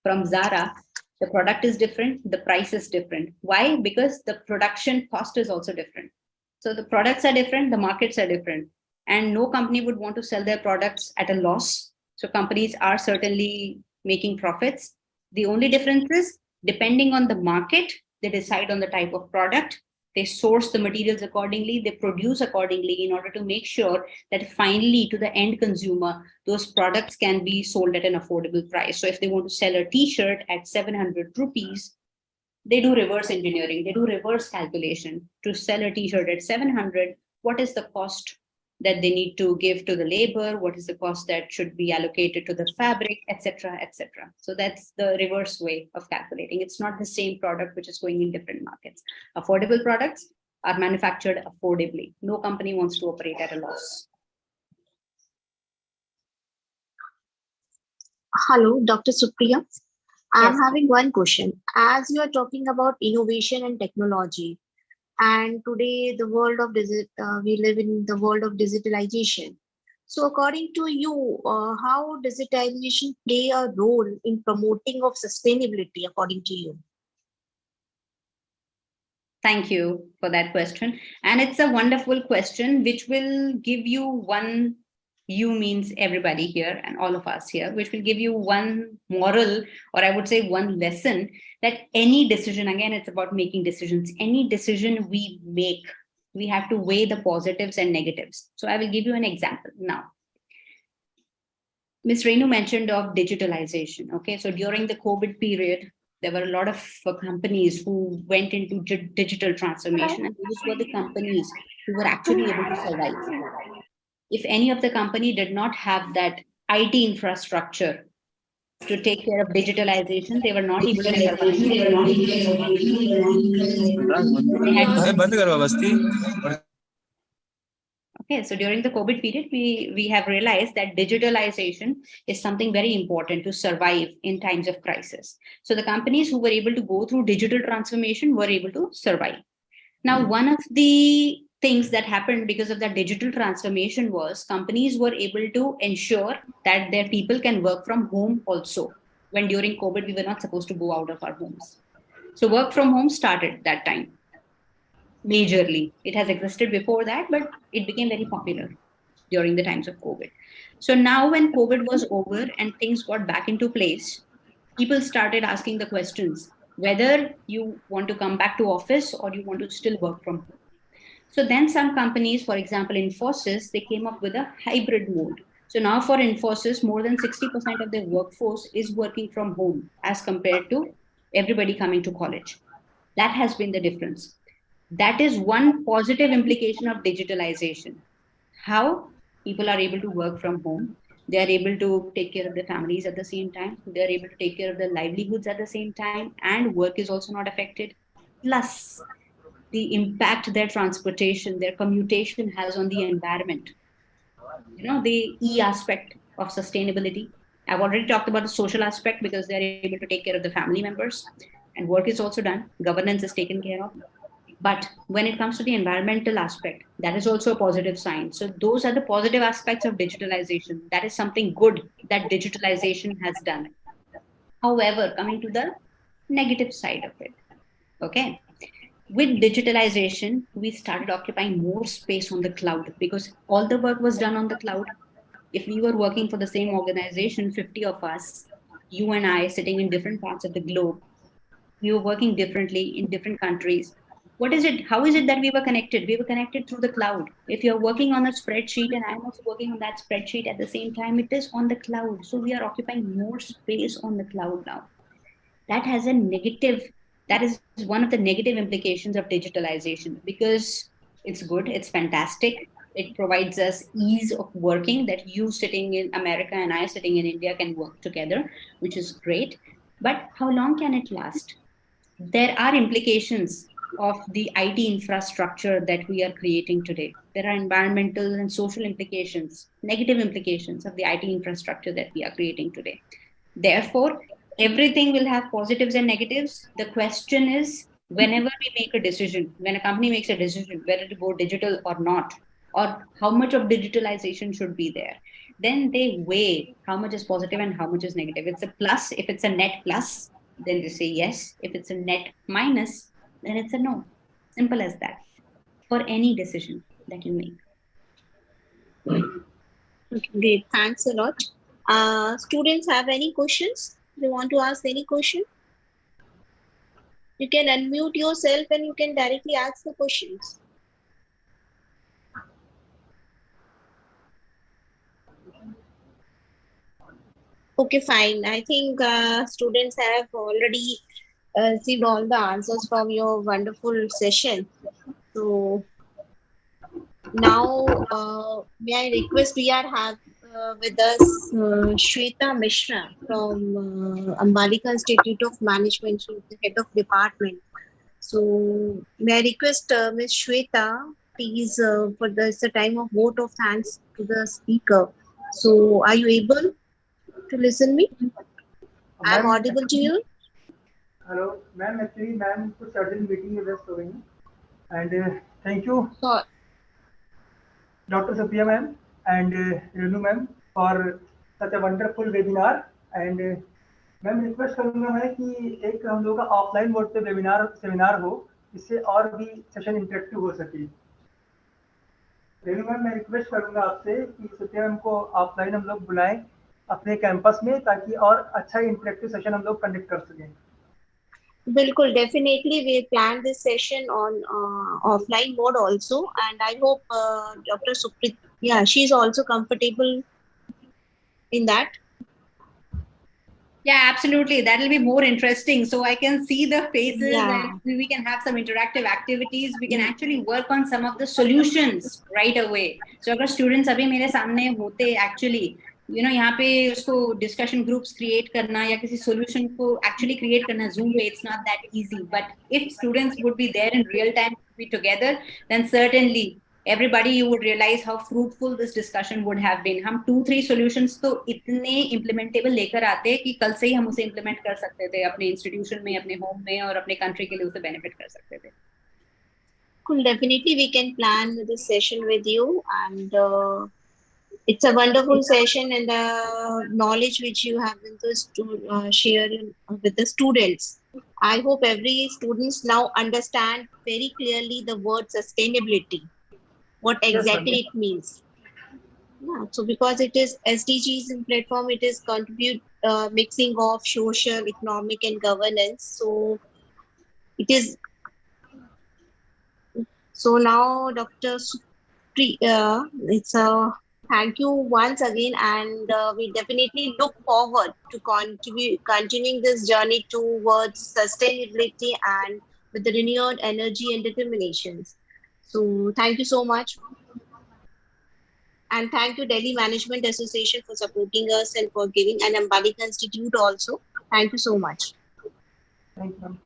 S5: from Zara, the product is different, the price is different. Why? Because the production cost is also different. So the products are different, the markets are different. And no company would want to sell their products at a loss. So companies are certainly making profits. The only difference is, depending on the market, they decide on the type of product, they source the materials accordingly, they produce accordingly in order to make sure that finally to the end consumer, those products can be sold at an affordable price. So if they want to sell a t-shirt at 700 rupees, they do reverse engineering, they do reverse calculation to sell a t-shirt at 700. What is the cost that they need to give to the labor, what is the cost that should be allocated to the fabric, etc., etc. So that's the reverse way of calculating. It's not the same product which is going in different markets. Affordable products are manufactured affordably. No company wants to operate at a loss.
S1: Hello, Dr. Supriya. I'm
S5: Yes.
S1: having one question. As you are talking about innovation and technology, and today the world of we live in the world of digitalization. So according to you, how digitalization play a role in promoting of sustainability according to you?
S5: Thank you for that question. And it's a wonderful question, which will give you one, you means everybody here and all of us here, which will give you one moral, or I would say one lesson, that any decision, again, it's about making decisions. Any decision we make, we have to weigh the positives and negatives. So I will give you an example now. Ms. Renu mentioned of digitalization. Okay, so during the COVID period, there were a lot of companies who went into digital transformation, and those were the companies who were actually able to survive. If any of the company did not have that IT infrastructure to take care of digitalization, they were not able to survive.
S2: बंद करो बस्ती.
S5: Okay, so during the COVID period, we have realized that digitalization is something very important to survive in times of crisis. So the companies who were able to go through digital transformation were able to survive. Now, one of the things that happened because of that digital transformation was companies were able to ensure that their people can work from home also. When during COVID, we were not supposed to go out of our homes. So work from home started that time. Majorly. It has existed before that, but it became very popular during the times of COVID. So now when COVID was over and things got back into place, people started asking the questions, whether you want to come back to office or you want to still work from home. So then some companies, for example, Infosys, they came up with a hybrid mode. So now for Infosys, more than 60% of their workforce is working from home as compared to everybody coming to college. That has been the difference. That is one positive implication of digitalization. How people are able to work from home. They are able to take care of their families at the same time. They are able to take care of their livelihoods at the same time, and work is also not affected. Plus, the impact their transportation, their commutation has on the environment. You know, the E aspect of sustainability I've already talked about the social aspect because they're able to take care of the family members, and work is also done. Governance is taken care of. But when it comes to the environmental aspect, that is also a positive sign. So those are the positive aspects of digitalization. That is something good that digitalization has done. However, coming to the negative side of it, okay? With digitalization, we started occupying more space on the cloud because all the work was done on the cloud. If we were working for the same organization, 50 of us, you and I sitting in different parts of the globe, we were working differently in different countries. What is it? How is it that we were connected? We were connected through the cloud. If you're working on a spreadsheet and I'm also working on that spreadsheet at the same time, it is on the cloud. So we are occupying more space on the cloud now. That has a negative, that is one of the negative implications of digitalization because it's good, it's fantastic. It provides us ease of working that you sitting in America and I sitting in India can work together, which is great. But how long can it last? There are implications of the IT infrastructure that we are creating today. There are environmental and social implications, negative implications of the IT infrastructure that we are creating today. Therefore, everything will have positives and negatives. The question is, whenever we make a decision, when a company makes a decision whether to go digital or not, or how much of digitalization should be there, then they weigh how much is positive and how much is negative. It's a plus. If it's a net plus, then they say yes. If it's a net minus, then it's a no. Simple as that for any decision that you make.
S1: Okay, great. Thanks a lot. Students have any questions? They want to ask any question? You can unmute yourself and you can directly ask the questions. Okay, fine. I think students have already received all the answers from your wonderful session. So now, may I request we are have with us Shweta Mishra from Ambalika Institute of Management, she's the head of department. So may I request Ms. Shweta, please, for this a time of vote of thanks to the speaker. So are you able to listen me? I'm audible to you?
S7: Hello, ma'am. Actually, ma'am, कुछ urgent meeting में व्यस्त हो गई हैं. And thank you,
S1: So,
S7: Dr. Supriya ma'am and Renu ma'am for such a wonderful webinar. And ma'am request करूँगा मैं कि एक हम लोग का ऑफलाइन मोड पे वेबिनार सेमिनार हो जिससे और भी सेशन इंटरेक्टिव हो सके. रेनू मैम, मैं रिक्वेस्ट करूँगा आपसे कि सुप्रिया मैम को ऑफलाइन हम लोग बुलाएं अपने कैंपस में ताकि और अच्छा इंटरेक्टिव सेशन हम लोग कंडक्ट कर सकें.
S1: Bilkul, definitely we plan this session on offline mode also, and I hope Dr. Suprit, yeah, she's also comfortable in that.
S5: Yeah, absolutely. That'll be more interesting. So I can see the faces
S1: Yeah.
S5: and we can have some interactive activities. We can actually work on some of the solutions right away. So अगर students अभी मेरे सामने होते actually, you know, यहाँ पे उसको discussion groups create करना या किसी solution को actually create करना Zoom पे, it's not that easy. But if students would be there in real time, be together, then certainly everybody you would realize how fruitful this discussion would have been. हम 2-3 solutions तो इतने implementable लेकर आते कि कल से ही हम उसे implement कर सकते थे अपने institution में, अपने home में और अपने country के लिए उसे benefit कर सकते थे.
S1: Cool, definitely we can plan this session with you, and it's a wonderful session, and the knowledge which you have been to share with the students. I hope every students now understand very clearly the word sustainability, what exactly it means. Yeah, so because it is SDGs in platform, it is contribute mixing of social, economic, and governance. So it is. So now, Dr. It's a thank you once again, and we definitely look forward to continuing this journey towards sustainability and with the renewed energy and determinations. So thank you so much. And thank you, Delhi Management Association, for supporting us and for giving, and Ambalika Institute also. Thank you so much.
S7: Thank you, ma'am.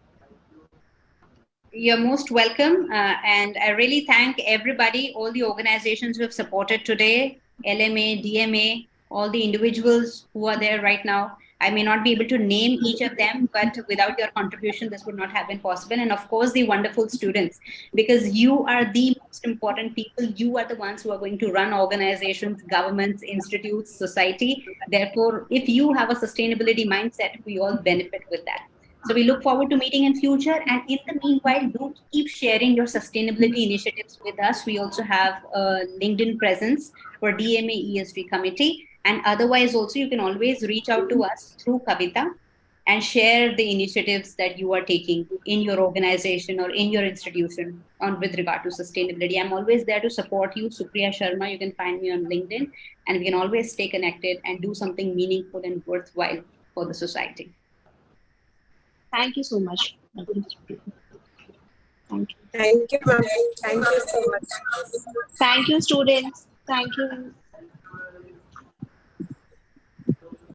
S5: You're most welcome. And I really thank everybody, all the organizations who have supported today, LMA, DMA, all the individuals who are there right now. I may not be able to name each of them, but without your contribution, this would not have been possible. And of course, the wonderful students, because you are the most important people. You are the ones who are going to run organizations, governments, institutes, society. Therefore, if you have a sustainability mindset, we all benefit with that. So we look forward to meeting in future. And in the meanwhile, do keep sharing your sustainability initiatives with us. We also have a LinkedIn presence for DMA ESG committee. And otherwise also, you can always reach out to us through Kavita and share the initiatives that you are taking in your organization or in your institution on with regard to sustainability. I'm always there to support you. Supriya Sharma, you can find me on LinkedIn, and we can always stay connected and do something meaningful and worthwhile for the society.
S1: Thank you so much. Thank you.
S3: Thank you, ma'am. Thank you so much.
S1: Thank you, students. Thank you.